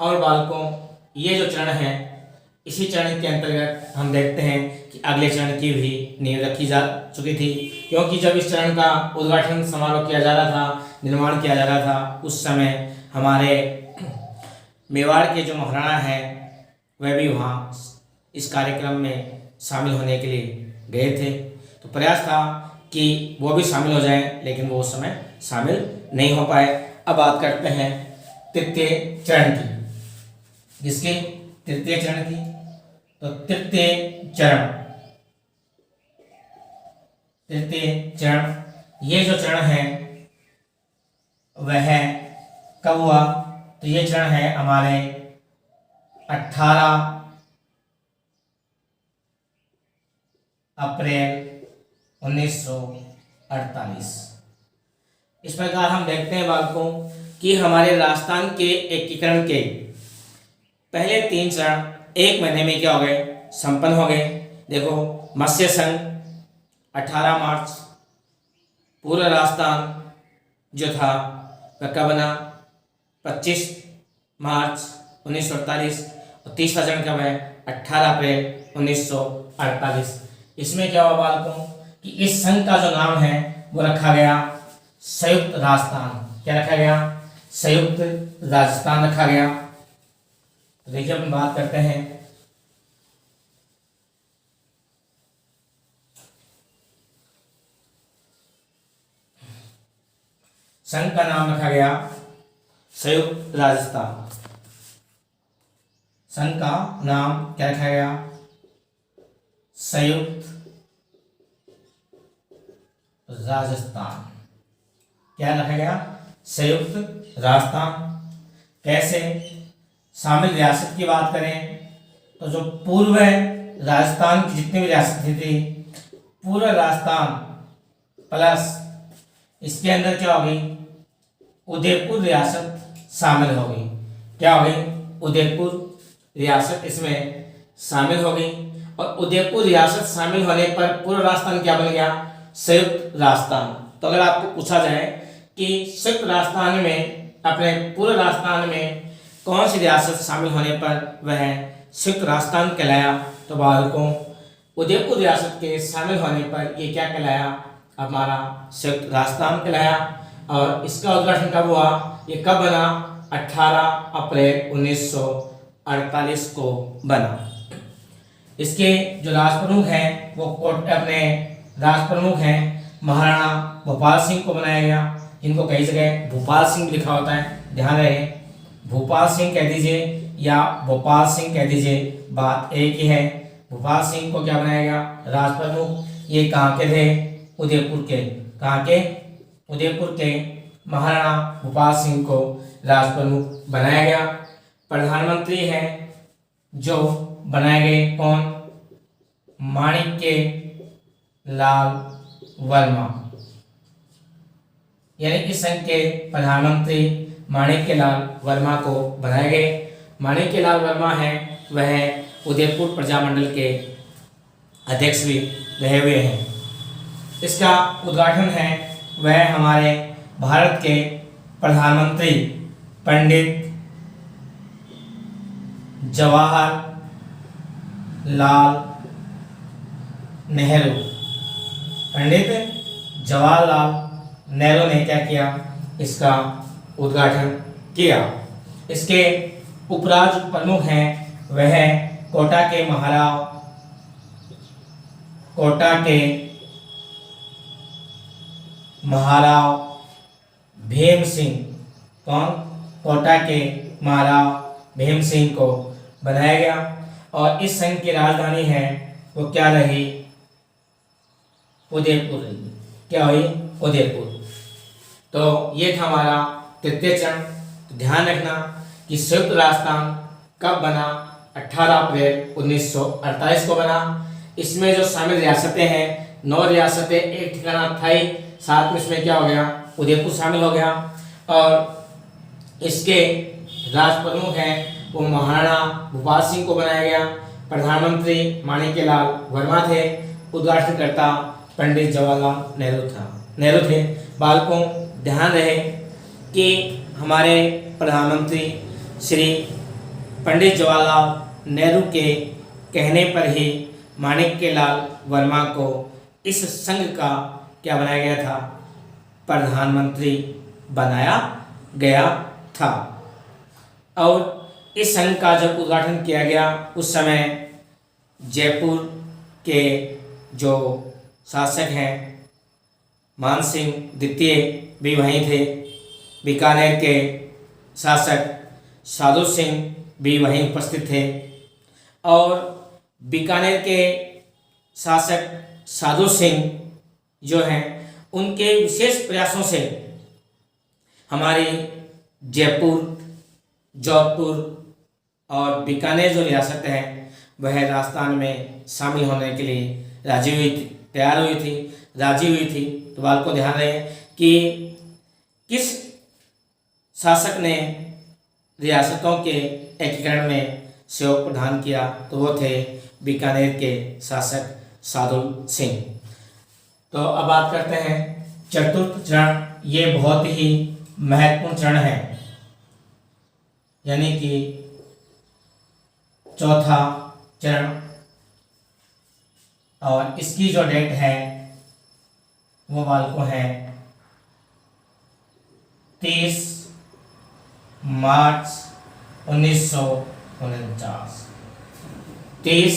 और बालकों, ये जो चरण है, इसी चरण के अंतर्गत हम देखते हैं कि अगले चरण की भी नींव रखी जा चुकी थी, क्योंकि जब इस चरण का उद्घाटन समारोह किया जा रहा था, निर्माण किया जा रहा था, उस समय हमारे मेवाड़ के जो महाराणा हैं वह भी वहाँ इस कार्यक्रम में शामिल होने के लिए गए थे। तो प्रयास था कि वो भी शामिल हो जाएं, लेकिन वो उस समय शामिल नहीं हो पाए। अब बात करते हैं तृतीय चरण की, जिसके तृतीय चरण की। तो तृतीय चरण, ये जो चरण है वह कब हुआ, तो ये चरण है हमारे 18 अप्रैल 1948। इस प्रकार हम देखते हैं बालकों कि हमारे राजस्थान के एकीकरण के पहले 3 चरण 1 महीने में क्या हो गए, संपन्न हो गए। देखो, मत्स्य संघ 18 मार्च, पूरा राजस्थान जो था वह कब बना, 25 मार्च 1948। और तीसरा चरण कब है, 18 अप्रैल 1948। इसमें क्या हुआ बालकों कि इस संघ का जो नाम है वो रखा गया संयुक्त राजस्थान। क्या रखा गया, संयुक्त राजस्थान रखा गया। तो देखिए अपन बात करते हैं संघ का नाम रखा गया संयुक्त राजस्थान। संघ का नाम क्या रखा गया, संयुक्त राजस्थान। क्या रखा गया, संयुक्त राजस्थान। कैसे, शामिल रियासत की बात करें तो जो पूर्व राजस्थान की जितनी भी रियासतें थी, पूरा राजस्थान प्लस इसके अंदर क्या होगी, उदयपुर रियासत शामिल होगी। क्या होगी, उदयपुर रियासत इसमें शामिल होगी। और उदयपुर रियासत शामिल होने पर पूरा राजस्थान क्या बन गया, संयुक्त राजस्थान। तो अगर आपको पूछा जाए कि संयुक्त राजस्थान में, अपने पूरे राजस्थान में कौन सी रियासत शामिल होने पर वह संयुक्त राजस्थान कहलाया, तो बालकों उदयपुर रियासत के शामिल होने पर ये क्या कहलाया, हमारा संयुक्त राजस्थान कहलाया। और इसका उद्घाटन कब हुआ, ये कब बना, 18 अप्रैल 1948 को बना। इसके जो राज प्रमुख हैं वो अपने राज प्रमुख हैं महाराणा भोपाल सिंह को बनाया गया। इनको कई जगह भोपाल सिंह लिखा होता है, ध्यान रहे, भोपाल सिंह कह दीजिए या भोपाल सिंह कह दीजिए, बात एक ही है। भोपाल सिंह को क्या बनाया गया, राज प्रमुख। ये कहाँ के थे, उदयपुर के। कहाँ के, उदयपुर के महाराणा भोपाल सिंह को राज प्रमुख बनाया गया। प्रधानमंत्री हैं जो बनाए गए, कौन, माणिक्य लाल वर्मा। यानी इस संघ के प्रधानमंत्री माणिक्य लाल वर्मा को बनाए गए। माणिक्य लाल वर्मा हैं वह उदयपुर प्रजामंडल के अध्यक्ष भी रहे हुए हैं। इसका उद्घाटन है वह हमारे भारत के प्रधानमंत्री पंडित जवाहर लाल नेहरू, पंडित जवाहरलाल नेहरू ने क्या किया, इसका उद्घाटन किया। इसके उपराज प्रमुख हैं वह कोटा के महाराव, कोटा के महाराव भीम सिंह। कौन, कोटा के महाराव भीम सिंह को बनाया गया। और इस संघ की राजधानी है वो क्या रही, उदयपुर रही। क्या हुई, उदयपुर। तो ये था हमारा तृतीय चरण। तो ध्यान रखना कि संयुक्त राजस्थान कब बना, 18 अप्रैल 1948 को बना। इसमें जो शामिल रियासतें हैं, 9 रियासतें, एक ठिकाना थाई, साथ में इसमें क्या हो गया, उदयपुर शामिल हो गया। और इसके राज प्रमुख हैं वो महाराणा भूपाल सिंह को बनाया गया। प्रधानमंत्री माणिक्यलाल वर्मा थे। उद्घाटनकर्ता पंडित जवाहरलाल नेहरू थे। बालकों, ध्यान रहे कि हमारे प्रधानमंत्री श्री पंडित जवाहरलाल नेहरू के कहने पर ही माणिक्यलाल वर्मा को इस संघ का क्या बनाया गया था? प्रधानमंत्री बनाया गया था। और इस संघ का जब उद्घाटन किया गया उस समय जयपुर के जो शासक हैं मानसिंह द्वितीय भी वहीं थे। बीकानेर के शासक साधु सिंह भी वहीं उपस्थित थे। और बीकानेर के शासक साधु सिंह जो हैं उनके विशेष प्रयासों से हमारी जयपुर, जोधपुर और बीकानेर जो रियासत है वह राजस्थान में शामिल होने के लिए राजी हुई थी। तो बालकों, ध्यान रहे कि किस शासक ने रियासतों के एकीकरण में सहयोग प्रदान किया? तो वो थे बीकानेर के शासक साधु सिंह। तो अब बात करते हैं चतुर्थ चरण। ये बहुत ही महत्वपूर्ण चरण है, यानी कि चौथा चरण। और इसकी जो डेट है वो बालकों है 30 मार्च 1949। 30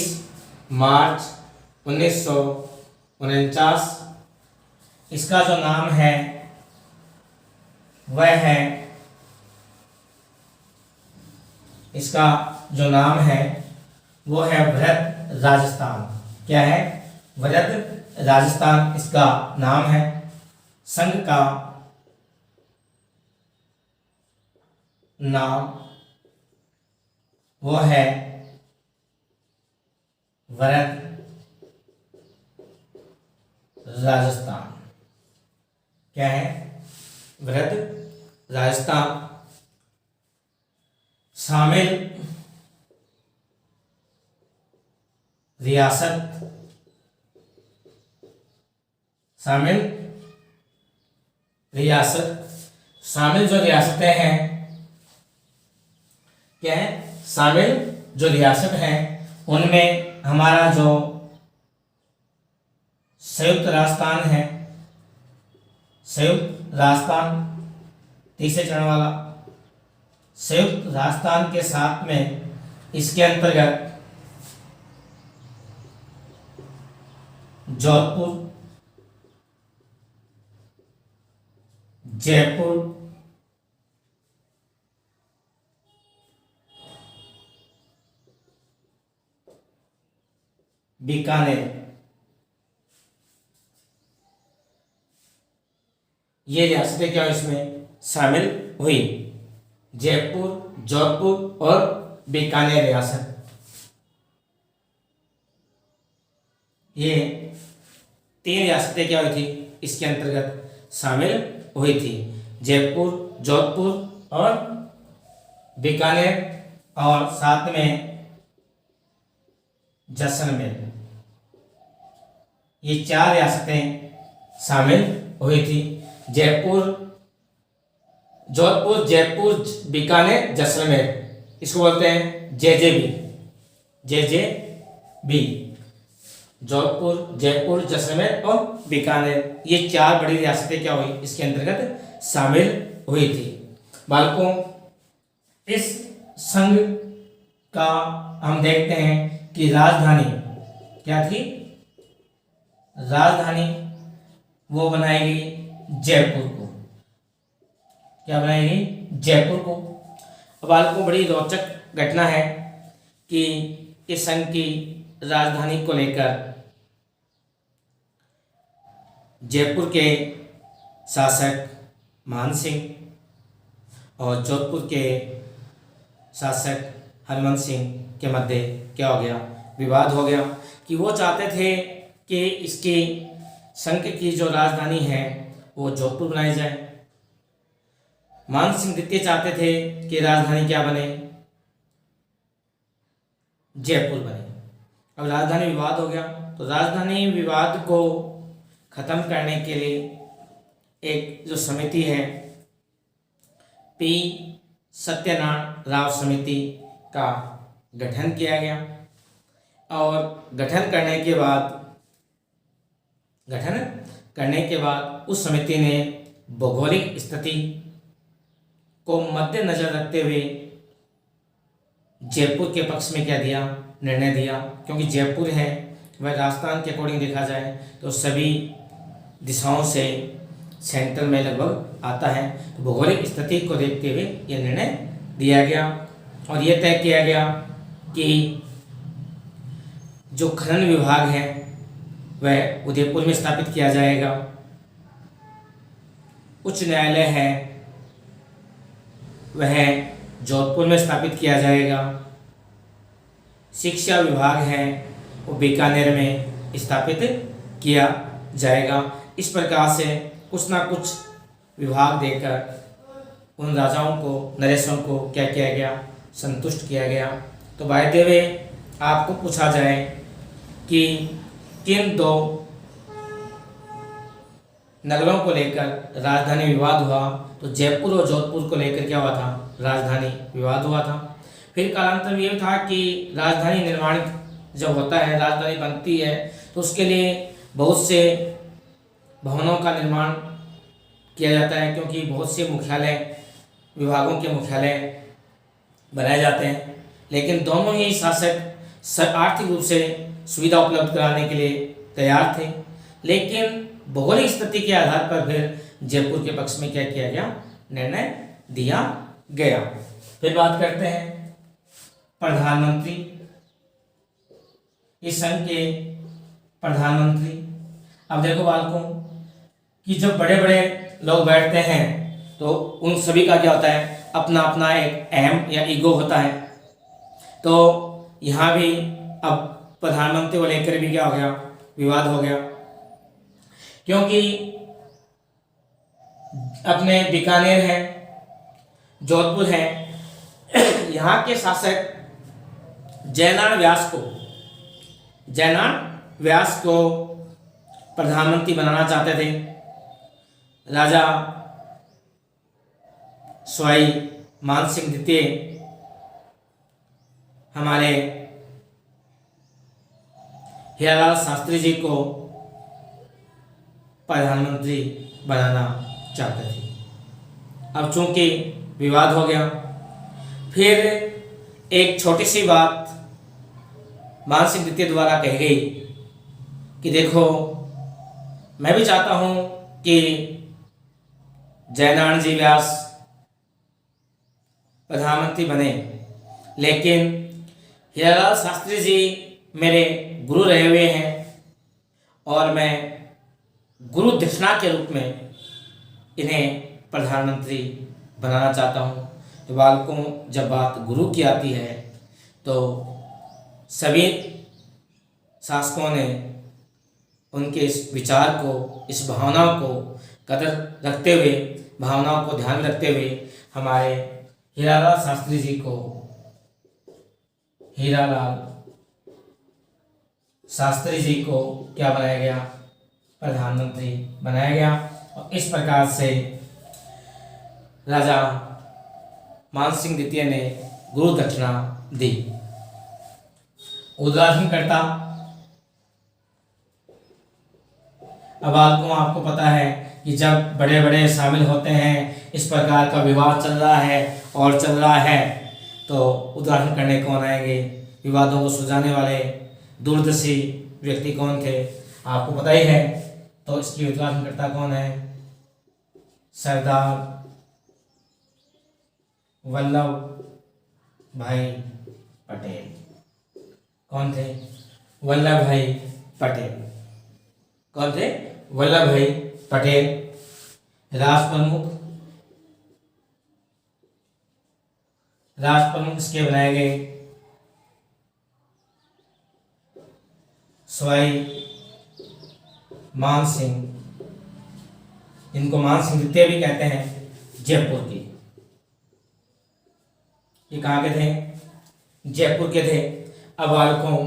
मार्च 1949। इसका जो नाम है वह है, इसका जो नाम है वो है वृहद राजस्थान। क्या है? वृहद राजस्थान इसका नाम है। संघ का नाम वो है वृहद राजस्थान। क्या है? वृहद राजस्थान। शामिल रियासत, शामिल जो रियासतें हैं, क्या है? शामिल जो रियासत हैं उनमें हमारा जो संयुक्त राजस्थान है, संयुक्त राजस्थान तीसरे चरण वाला, संयुक्त राजस्थान के साथ में इसके अंतर्गत जोधपुर, जयपुर, बीकानेर, ये रियासतें क्या इसमें शामिल हुई? जयपुर, जोधपुर और बीकानेर रियासत, ये 3 रियासतें क्या हुई थी इसके अंतर्गत शामिल हुई थी। जयपुर, जोधपुर और बीकानेर, और साथ में जैसलमेर, ये 4 रियासतें शामिल हुई थी। जयपुर, जोधपुर, जयपुर, बीकानेर, जैसलमेर, इसको बोलते हैं JJB। जोधपुर, जयपुर, जैसलमेर और बीकानेर, ये 4 बड़ी रियासतें क्या हुई इसके अंतर्गत शामिल हुई थी। बालकों, इस संघ का हम देखते हैं कि राजधानी क्या थी? राजधानी वो बनाएगी जयपुर को। क्या बनाएगी? जयपुर को। अब बालकों, बड़ी रोचक घटना है कि इस संघ की राजधानी को लेकर जयपुर के शासक मान सिंह और जोधपुर के शासक हरमन सिंह के मध्य क्या हो गया? विवाद हो गया कि वो चाहते थे कि इसकी संघ की जो राजधानी है वो जोधपुर बनाई जाए। मान सिंह द्वितीय चाहते थे कि राजधानी क्या बने? जयपुर बनी। अब राजधानी विवाद हो गया, तो राजधानी विवाद को खत्म करने के लिए एक जो समिति है, पी सत्यनारायण राव समिति का गठन किया गया। और गठन करने के बाद उस समिति ने भौगोलिक स्थिति को मद्देनजर रखते हुए जयपुर के पक्ष में क्या दिया, निर्णय दिया, क्योंकि जयपुर है वह राजस्थान के अकॉर्डिंग देखा जाए तो सभी दिशाओं से सेंटर में लगभग आता है। तो भौगोलिक स्थिति को देखते हुए यह निर्णय दिया गया और यह तय किया गया कि जो खनन विभाग है वह उदयपुर में स्थापित किया जाएगा, उच्च न्यायालय है वह जोधपुर में स्थापित किया जाएगा, शिक्षा विभाग है वो बीकानेर में स्थापित किया जाएगा। इस प्रकार से कुछ ना कुछ विभाग देकर उन राजाओं को, नरेशों को क्या किया गया, संतुष्ट किया गया। तो बाय द वे आपको पूछा जाए कि किन दो नगरों को लेकर राजधानी विवाद हुआ, तो जयपुर और जोधपुर को लेकर क्या हुआ था, राजधानी विवाद हुआ था। फिर कालांतर में यह था कि राजधानी निर्माण जब होता है, राजधानी बनती है, तो उसके लिए बहुत से भवनों का निर्माण किया जाता है, क्योंकि बहुत से मुख्यालय, विभागों के मुख्यालय बनाए जाते हैं। लेकिन दोनों ही शासक आर्थिक रूप से सुविधा उपलब्ध कराने के लिए तैयार थे, लेकिन भौगोलिक स्थिति के आधार पर फिर जयपुर के पक्ष में क्या किया गया, निर्णय दिया गया। फिर बात करते हैं प्रधानमंत्री, इस संघ के प्रधानमंत्री। अब देखो बालकों कि जब बड़े बड़े लोग बैठते हैं तो उन सभी का क्या होता है, अपना अपना एक अहम या ईगो होता है। तो यहाँ भी अब प्रधानमंत्री को लेकर भी क्या हो गया, विवाद हो गया, क्योंकि अपने बीकानेर है, जोधपुर है, यहाँ के शासक जयनारायण व्यास को प्रधानमंत्री बनाना चाहते थे। राजा सवाई मानसिंह द्वितीय हमारे हीरालाल शास्त्री जी को प्रधानमंत्री बनाना चाहते थे। अब चूंकि विवाद हो गया, फिर एक छोटी सी बात मानसिंह द्वितीय द्वारा कही गई कि देखो मैं भी चाहता हूं कि जयनारायण जी व्यास प्रधानमंत्री बने, लेकिन हीरालाल शास्त्री जी मेरे गुरु रहे हुए हैं और मैं गुरु दक्षिणा के रूप में इन्हें प्रधानमंत्री बनाना चाहता हूं। तो बालकों जब बात गुरु की आती है तो सभी शासकों ने उनके इस विचार को, इस भावना को कदर रखते हुए, भावनाओं को ध्यान रखते हुए हमारे हीरालाल शास्त्री जी को क्या बनाया गया, प्रधानमंत्री बनाया गया। और इस प्रकार से राजा मानसिंह द्वितीय ने गुरु दक्षिणा दी। उद्घाटनकर्ता, अब आपको पता है कि जब बड़े बड़े शामिल होते हैं, इस प्रकार का विवाद चल रहा है तो उद्घाटन करने कौन आएंगे, विवादों को सुलझाने वाले दूरदर्शी व्यक्ति कौन थे, आपको पता ही है। तो इसकी उद्घाटनकर्ता कौन है, सरदार वल्लभ भाई पटेल। कौन थे, वल्लभ भाई पटेल। कौन थे, वल्लभ भाई पटेल। राष्ट्र प्रमुख इसके बनाए गए सवाई मानसिंह, इनको मानसिंह द्वितीय भी कहते हैं, जयपुर की। ये कहाँ के थे, जयपुर के थे। अब बालकों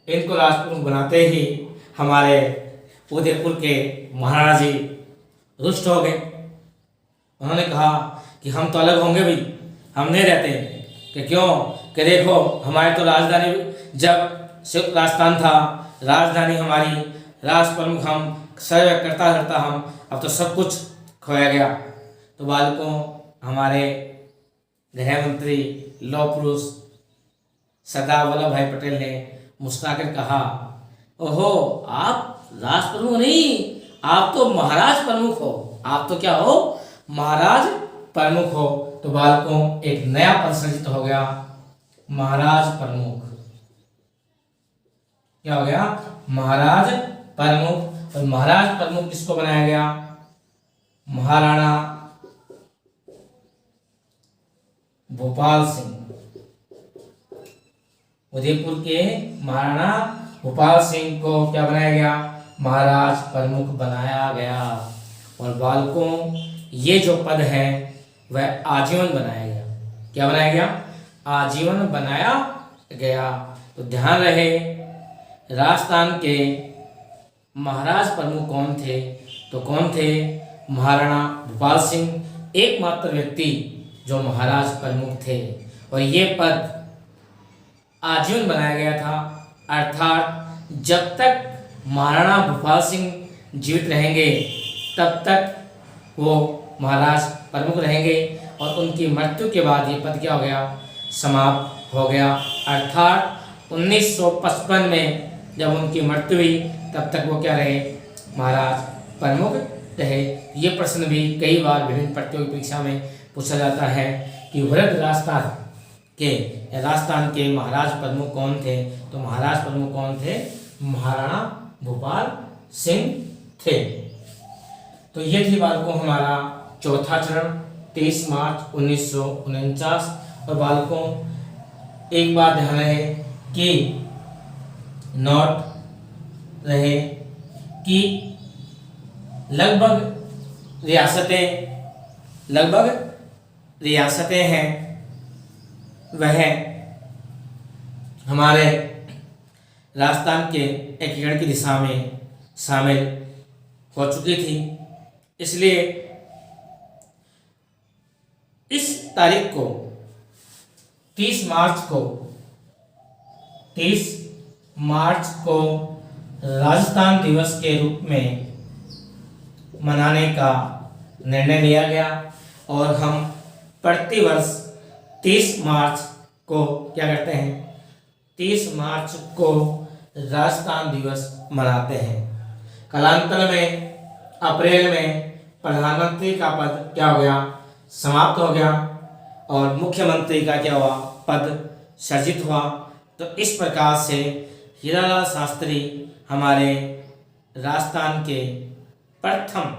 इनको राजप्रमुख बनाते ही हमारे उदयपुर के महाराणा जी रुष्ट हो गए। उन्होंने कहा कि हम तो अलग होंगे भाई, हम नहीं रहते। कि क्यों? कि देखो हमारे तो राजधानी जब संयुक्त राजस्थान था, राजधानी हमारी, राष्ट्र प्रमुख हम, सर्वे करता करता हम, अब तो सब कुछ खोया गया। तो बालकों हमारे गृह मंत्री लौह पुरुष सरदार वल्लभ भाई पटेल ने मुस्कुराकर कहा, ओहो आप राष्ट्र प्रमुख नहीं, आप तो महाराज प्रमुख हो, आप तो क्या हो? महाराज प्रमुख हो। तो बालकों एक नया पद सृजित हो गया, महाराज प्रमुख। क्या हो गया? महाराज प्रमुख। और महाराज प्रमुख किसको बनाया गया? महाराणा भोपाल सिंह। उदयपुर के महाराणा भोपाल सिंह को क्या बनाया गया? महाराज प्रमुख बनाया गया। और बालकों ये जो पद है वह आजीवन बनाया गया। क्या बनाया गया? आजीवन बनाया गया। तो ध्यान रहे, राजस्थान के महाराज प्रमुख कौन थे? तो कौन थे? महाराणा भोपाल सिंह, एकमात्र व्यक्ति जो महाराज प्रमुख थे। और ये पद आजीवन बनाया गया था, अर्थात जब तक महाराणा भोपाल सिंह जीवित रहेंगे तब तक वो महाराज प्रमुख रहेंगे, और उनकी मृत्यु के बाद ये पद क्या हो गया? समाप्त हो गया। अर्थात 1955 में जब उनकी मृत्यु हुई तब तक वो क्या रहे? महाराज प्रमुख रहे। ये प्रश्न भी कई बार विभिन्न प्रतियोगी परीक्षा में पूछा जाता है कि वृद्ध राजस्थान के महाराज प्रमुख कौन थे? तो महाराज प्रमुख कौन थे? महाराणा भोपाल सिंह थे। तो ये थी बालकों हमारा चौथा चरण 23 मार्च 1949। और बालकों एक बात ध्यान रहे कि नोट रहे कि लगभग रियासतें हैं वह हमारे राजस्थान के एकीकरण की दिशा में शामिल हो चुकी थी। इसलिए इस तारीख को 30 मार्च को राजस्थान दिवस के रूप में मनाने का निर्णय लिया गया। और हम प्रतिवर्ष 30 मार्च को क्या करते हैं? 30 मार्च को राजस्थान दिवस मनाते हैं। कालांतर में अप्रैल में प्रधानमंत्री का पद क्या हो गया? समाप्त हो गया, और मुख्यमंत्री का क्या हुआ? पद सृजित हुआ। तो इस प्रकार से हीरालाल शास्त्री हमारे राजस्थान के प्रथम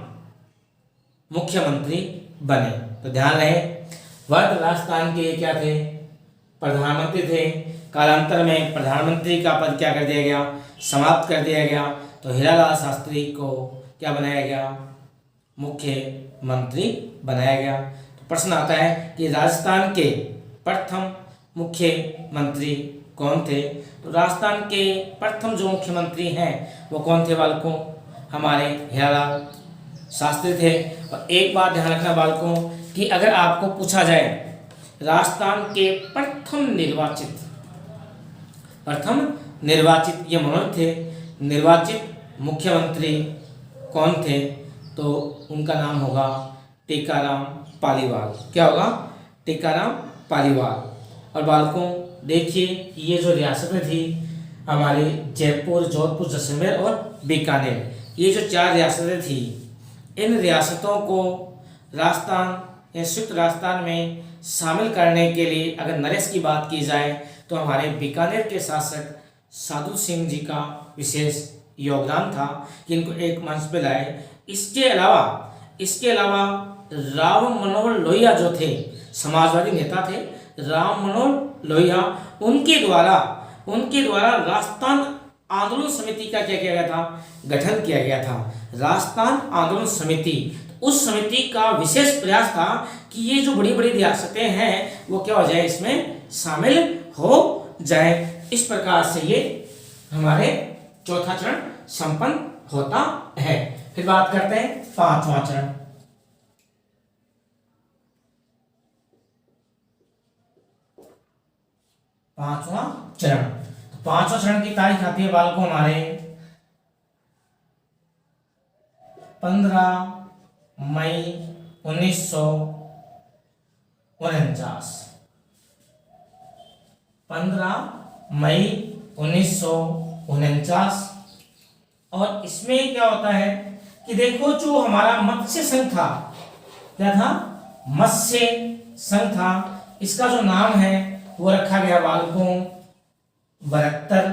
मुख्यमंत्री बने। तो ध्यान रहे, वर्तमान राजस्थान के क्या थे? प्रधानमंत्री थे। कालांतर में प्रधानमंत्री का पद क्या कर दिया गया? समाप्त कर दिया गया। तो हीरालाल शास्त्री को क्या बनाया गया? मुख्यमंत्री बनाया गया। तो प्रश्न आता है कि राजस्थान के प्रथम मुख्यमंत्री कौन थे? तो राजस्थान के प्रथम जो मुख्यमंत्री हैं वो कौन थे बालकों? हमारे हीरालाल शास्त्री थे। और एक बात ध्यान रखना बालकों कि अगर आपको पूछा जाए राजस्थान के प्रथम निर्वाचित ये मनोज थे, निर्वाचित मुख्यमंत्री कौन थे? तो उनका नाम होगा टीकाराम पालीवाल। क्या होगा? टीकाराम पालीवाल। और बालकों देखिए, ये जो रियासतें थी हमारी जयपुर, जोधपुर, जैसलमेर और बीकानेर, ये जो 4 रियासतें थी, इन रियासतों को राजस्थान या संयुक्त राजस्थान में शामिल करने के लिए अगर नरेश की बात की जाए तो हमारे बीकानेर के शासक साधु सिंह जी का विशेष योगदान था कि इनको एक मंच पे लाए। इसके अलावा राम मनोहर लोहिया जो थे, समाजवादी नेता थे, राम मनोहर लोहिया, उनके द्वारा राजस्थान आंदोलन समिति का क्या किया गया था? गठन किया गया था। राजस्थान आंदोलन समिति, उस समिति का विशेष प्रयास था कि ये जो बड़ी बड़ी रियासतें हैं वो क्या हो जाए? इसमें शामिल हो जाए। इस प्रकार से ये हमारे चौथा चरण संपन्न होता है। फिर बात करते हैं पांचवा चरण। पांचवा चरण, पांचवा चरण की तारीख आती है बालकों हमारे 15 मई 1949। 15 मई 1949। और इसमें क्या होता है कि देखो जो हमारा मत्स्य संघ था, क्या था, मत्स्य संघ था, इसका जो नाम है वो रखा गया बालकों बरकतर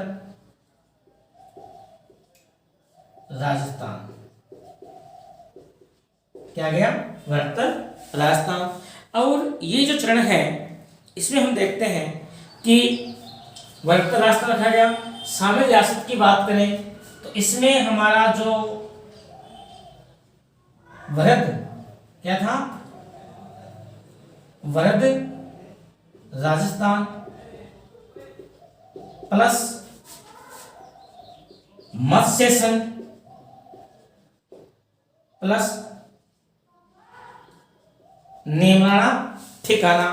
राजस्थान। क्या गया, बरकतर राजस्थान। और ये जो चरण है इसमें हम देखते हैं कि बरकतर राजस्थान रखा गया। शामिल रियासत की बात करें तो इसमें हमारा जो वरद क्या था, वरद राजस्थान प्लस मत्स्य संघ प्लस नेमराना ठिकाना,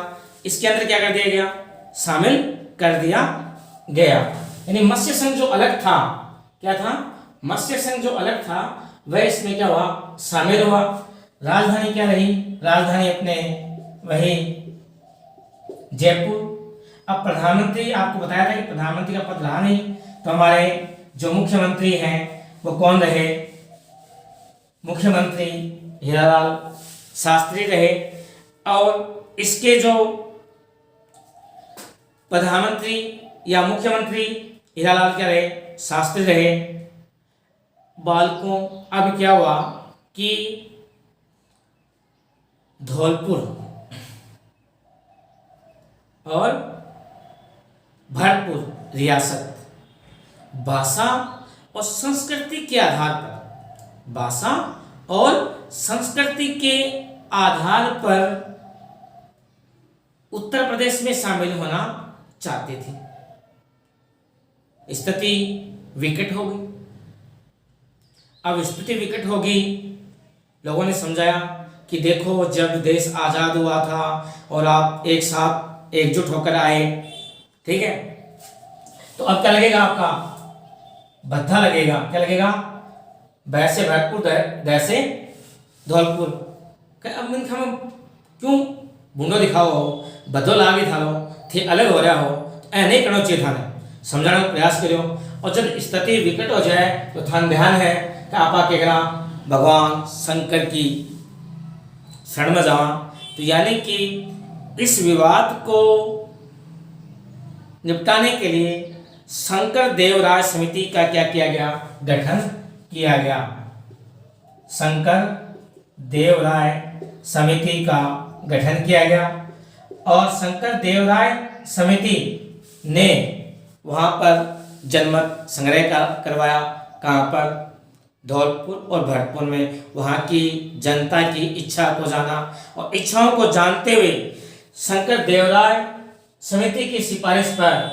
इसके अंदर क्या कर दिया गया, शामिल कर दिया गया। यानी मत्स्य संघ जो अलग था, क्या था, मत्स्य संघ जो अलग था वह इसमें क्या हुआ, शामिल हुआ। राजधानी क्या रही, राजधानी अपने वही जयपुर। अब प्रधानमंत्री, आपको बताया था कि प्रधानमंत्री का पद रहा नहीं, तो हमारे जो मुख्यमंत्री हैं वो कौन रहे, मुख्यमंत्री हीरालाल शास्त्री रहे। और इसके जो प्रधानमंत्री या मुख्यमंत्री हीरालाल क्या रहे, शास्त्री रहे। बालकों अब क्या हुआ कि धौलपुर और भरतपुर रियासत भाषा और संस्कृति के आधार पर, भाषा और संस्कृति के आधार पर उत्तर प्रदेश में शामिल होना चाहते थे। स्थिति विकट हो गई। अब स्थिति विकट हो गई, लोगों ने समझाया कि देखो जब देश आजाद हुआ था और आप एक साथ एकजुट होकर आए, ठीक है, तो अब क्या लगेगा, आपका भत्था लगेगा। क्या लगेगा, वैसे भरतपुर जैसे धौलपुर। अब मन हम क्यों बूंदो दिखाओ हो, बदो लागे था लो थे, अलग हो रहा हो, तो ऐ नहीं करना चाहिए था, समझाने का प्रयास करो। और जब स्थिति विकट हो जाए तो थान ध्यान है कि आपा केकरा भगवान शंकर की शरण में जावा। तो यानी कि इस विवाद को निपटाने के लिए शंकर देवराय समिति का क्या किया गया, गठन किया गया। शंकर देवराय समिति का गठन किया गया और शंकर देवराय समिति ने वहां पर जनमत संग्रह करवाया। कहाँ पर, धौलपुर और भरतपुर में। वहां की जनता की इच्छा को जाना और इच्छाओं को जानते हुए शंकर देवराय समिति की सिफारिश पर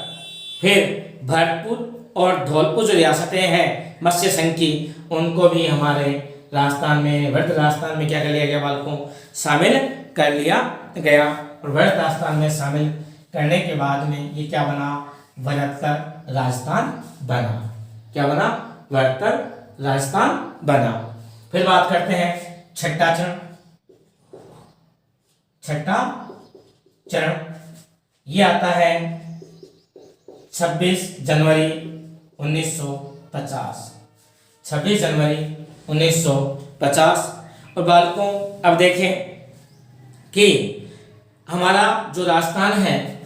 फिर भरतपुर और धौलपुर जो रियासतें हैं मत्स्य संघ की, उनको भी हमारे राजस्थान में, वर्त राजस्थान में क्या कर लिया गया, बालकों शामिल कर लिया गया। और वर्त राजस्थान में शामिल करने के बाद में ये क्या बना, बरकतर राजस्थान बना। क्या बना, बरकतर राजस्थान बना। फिर बात करते हैं छठा चरण। छठा चरण ये आता है 26 जनवरी 1950। 26 जनवरी 1950। और बालकों अब देखें कि हमारा जो राजस्थान है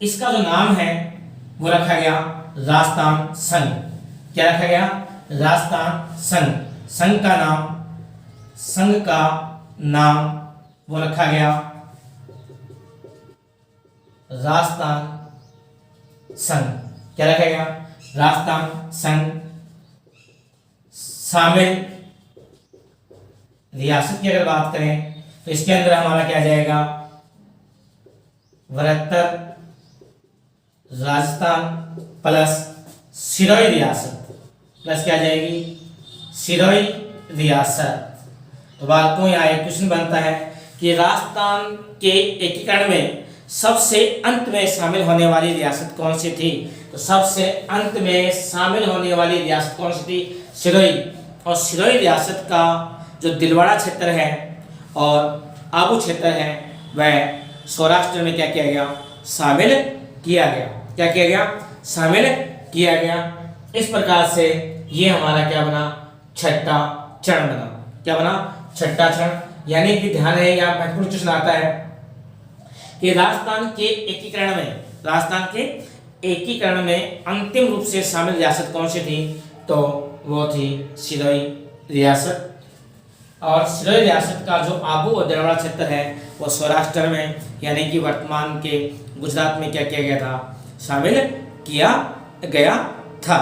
इसका जो नाम है वो रखा गया राजस्थान संघ। क्या रखा गया, राजस्थान संघ। संघ का नाम, संघ का नाम वो रखा गया राजस्थान संघ। क्या रखा गया, राजस्थान संघ। शामिल रियासत की अगर बात करें तो इसके अंदर हमारा क्या जाएगा, बरकतर राजस्थान प्लस सिरोही रियासत प्लस क्या आ जाएगी, सिरोही रियासत। तो बालकों यहाँ एक क्वेश्चन बनता है कि राजस्थान के एकीकरण में सबसे अंत में शामिल होने वाली रियासत कौन सी थी। तो सबसे अंत में शामिल होने वाली रियासत कौन सी थी, सिरोही। और सिरोही रियासत का जो दिलवाड़ा क्षेत्र है और आबू क्षेत्र है वह सौराष्ट्र में क्या किया गया, शामिल किया गया। क्या किया गया, शामिल किया गया। इस प्रकार से ये हमारा क्या बना, छठा चरण बना। क्या बना, छठा चरण। यानी कि ध्यान है, यहाँ महत्वपूर्ण क्वेश्चन आता है कि राजस्थान के एकीकरण में अंतिम रूप से शामिल रियासत कौन सी थी। तो वो थी सिरोही रियासत। और सिरोही रियासत का जो आबू और दिलवाड़ा क्षेत्र है वो सौराष्ट्र में यानी कि वर्तमान के गुजरात में क्या किया गया था, शामिल किया गया था।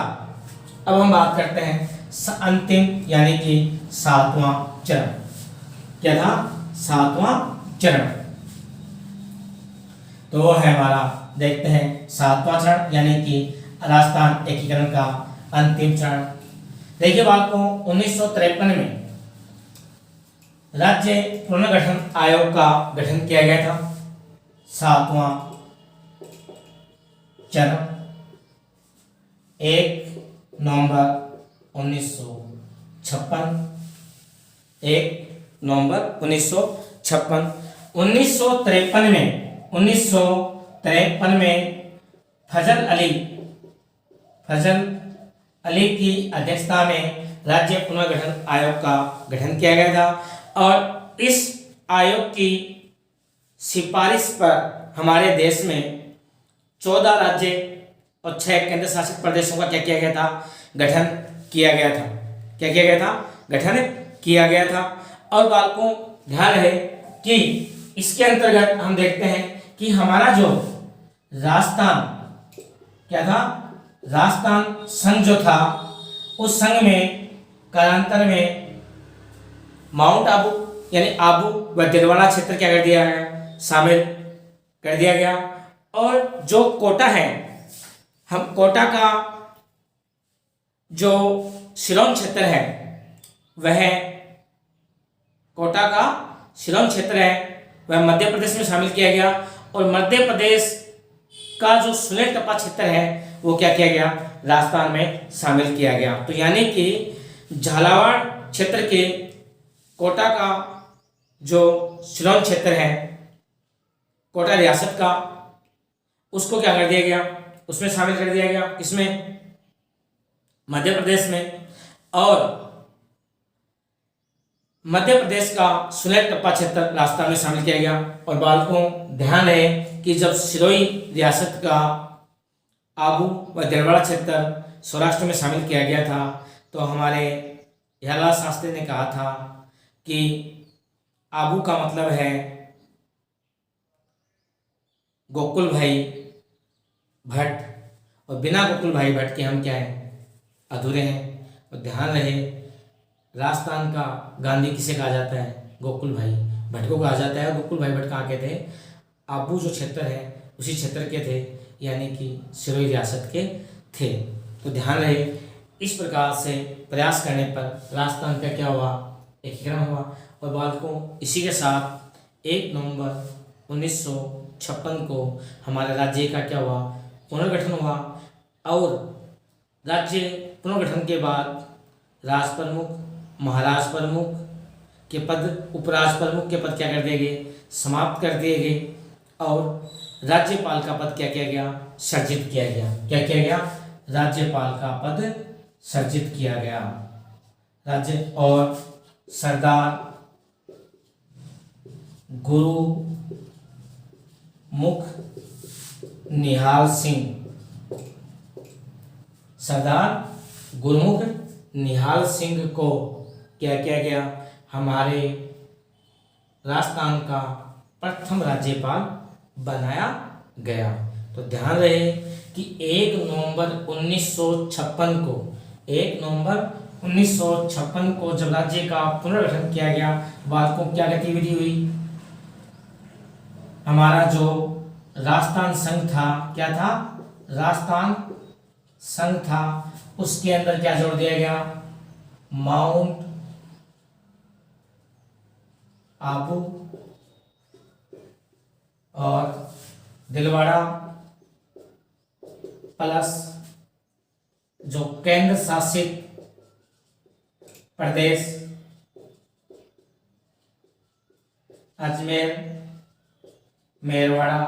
अब हम बात करते हैं अंतिम यानी कि सातवां चरण। क्या था, सातवां चरण। तो वो है हमारा, देखते हैं सातवां चरण यानी कि राजस्थान एकीकरण का अंतिम चरण। देखिए बालकों, 1953 में राज्य पुनर्गठन आयोग का गठन किया गया था। सातवां चरण 1 नवंबर 1956। 1 नवंबर 1956। 1953 में फजल अली की अध्यक्षता में राज्य पुनर्गठन आयोग का गठन किया गया था। और इस आयोग की सिफारिश पर हमारे देश में 14 राज्य और 6 केंद्र शासित प्रदेशों का क्या किया गया था, गठन किया गया था। क्या किया गया था, गठन किया गया था। और बालकों ध्यान रहे कि इसके अंतर्गत हम देखते हैं कि हमारा जो राजस्थान क्या था, राजस्थान संघ जो था, उस संघ में कालांतर में माउंट आबू यानी आबू व दिलवाड़ा क्षेत्र क्या कर दिया है, शामिल कर दिया गया। और जो कोटा है, हम कोटा का जो शिलोंग क्षेत्र है वह कोटा का शिलोंग क्षेत्र है वह मध्य प्रदेश में शामिल किया गया। और मध्य प्रदेश का जो सुलेट टप्पा क्षेत्र है वो क्या किया गया, राजस्थान में शामिल किया गया। तो यानी कि झालावाड़ क्षेत्र के कोटा का जो शिलोंग क्षेत्र है, कोटा रियासत का, उसको क्या कर दिया गया, उसमें शामिल कर दिया गया। इसमें मध्य प्रदेश में। और मध्य प्रदेश का सुलेट टप्पा क्षेत्र राजस्थान में शामिल किया गया। और बालकों ध्यान है कि जब सिरोही रियासत का आबू व दिलवाड़ा क्षेत्र सौराष्ट्र में शामिल किया गया था तो हमारे हिरालाल शास्त्री ने कहा था कि आबू का मतलब है गोकुल भाई भट्ट, और बिना गोकुल भाई भट्ट के हम क्या हैं, अधूरे हैं। और ध्यान रहे, राजस्थान का गांधी किसे कहा जाता है, गोकुल भाई भट्ट को कहा जाता है। गोकुल भाई भट्ट कहाँ के थे, आबू जो क्षेत्र है उसी क्षेत्र के थे, यानी कि सिरोही रियासत के थे। तो ध्यान रहे, इस प्रकार से प्रयास करने पर राजस्थान का क्या हुआ, एकीकरण हुआ। और बालकों इसी के साथ 1 नवंबर 1956 को हमारे राज्य का क्या हुआ, पुनर्गठन हुआ। और राज्य पुनर्गठन के बाद राज प्रमुख, महाराज प्रमुख के पद, उपराज प्रमुख के पद क्या कर दिए गए, समाप्त कर दिए गए। और राज्यपाल का पद क्या किया गया, सर्जित किया गया। क्या किया गया, राज्यपाल का पद सर्जित किया गया। राज्य और सरदार गुरुमुख निहाल सिंह, सरदार गुरुमुख निहाल सिंह को क्या किया गया, हमारे राजस्थान का प्रथम राज्यपाल बनाया गया। तो ध्यान रहे कि 1 नवंबर 1956 को 1 नवंबर 1956 को जब राज्य का पुनर्गठन किया गया, बालकों क्या गतिविधि हुई, हमारा जो राजस्थान संघ था क्या था, राजस्थान संघ था उसके अंदर क्या जोड़ दिया गया, माउंट आबू और दिलवाड़ा प्लस जो केंद्र शासित प्रदेश अजमेर मेरवाड़ा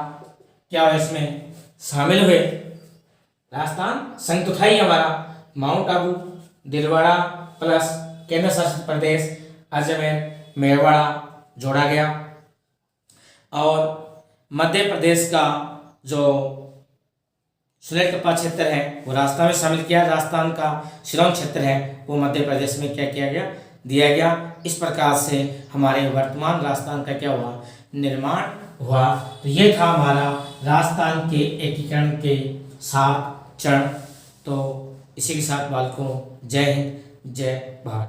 क्या हुआ इसमें शामिल हुए। राजस्थान संघ तो था ही हमारा, माउंट आबू दिलवाड़ा प्लस केंद्र शासित प्रदेश अजमेर मेरवाड़ा जोड़ा गया। और मध्य प्रदेश का जो सुलेखपा क्षेत्र है वो राजस्थान में शामिल किया। राजस्थान का शिलांग क्षेत्र है वो मध्य प्रदेश में क्या किया गया, दिया गया। इस प्रकार से हमारे वर्तमान राजस्थान का क्या हुआ, निर्माण हुआ। तो ये था हमारा राजस्थान के एकीकरण के 7 चरण। तो इसी के साथ बालकों जय हिंद जय भारत।